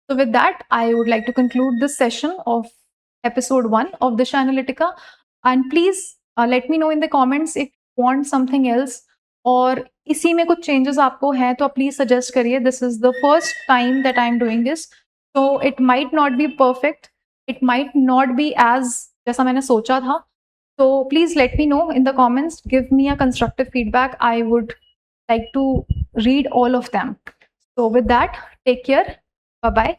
So with that, I would like to conclude this session of episode 1 of Disha Analytica. And please let me know in the comments if you want something else, और इसी में कुछ changes आपको हैं तो please suggest करिए. This is the first time that I am doing this, so it might not be perfect. It might not be as जैसा मैंने सोचा था. So please let me know in the comments. Give me a constructive feedback. I would like to read all of them. So with that, take care. Bye bye.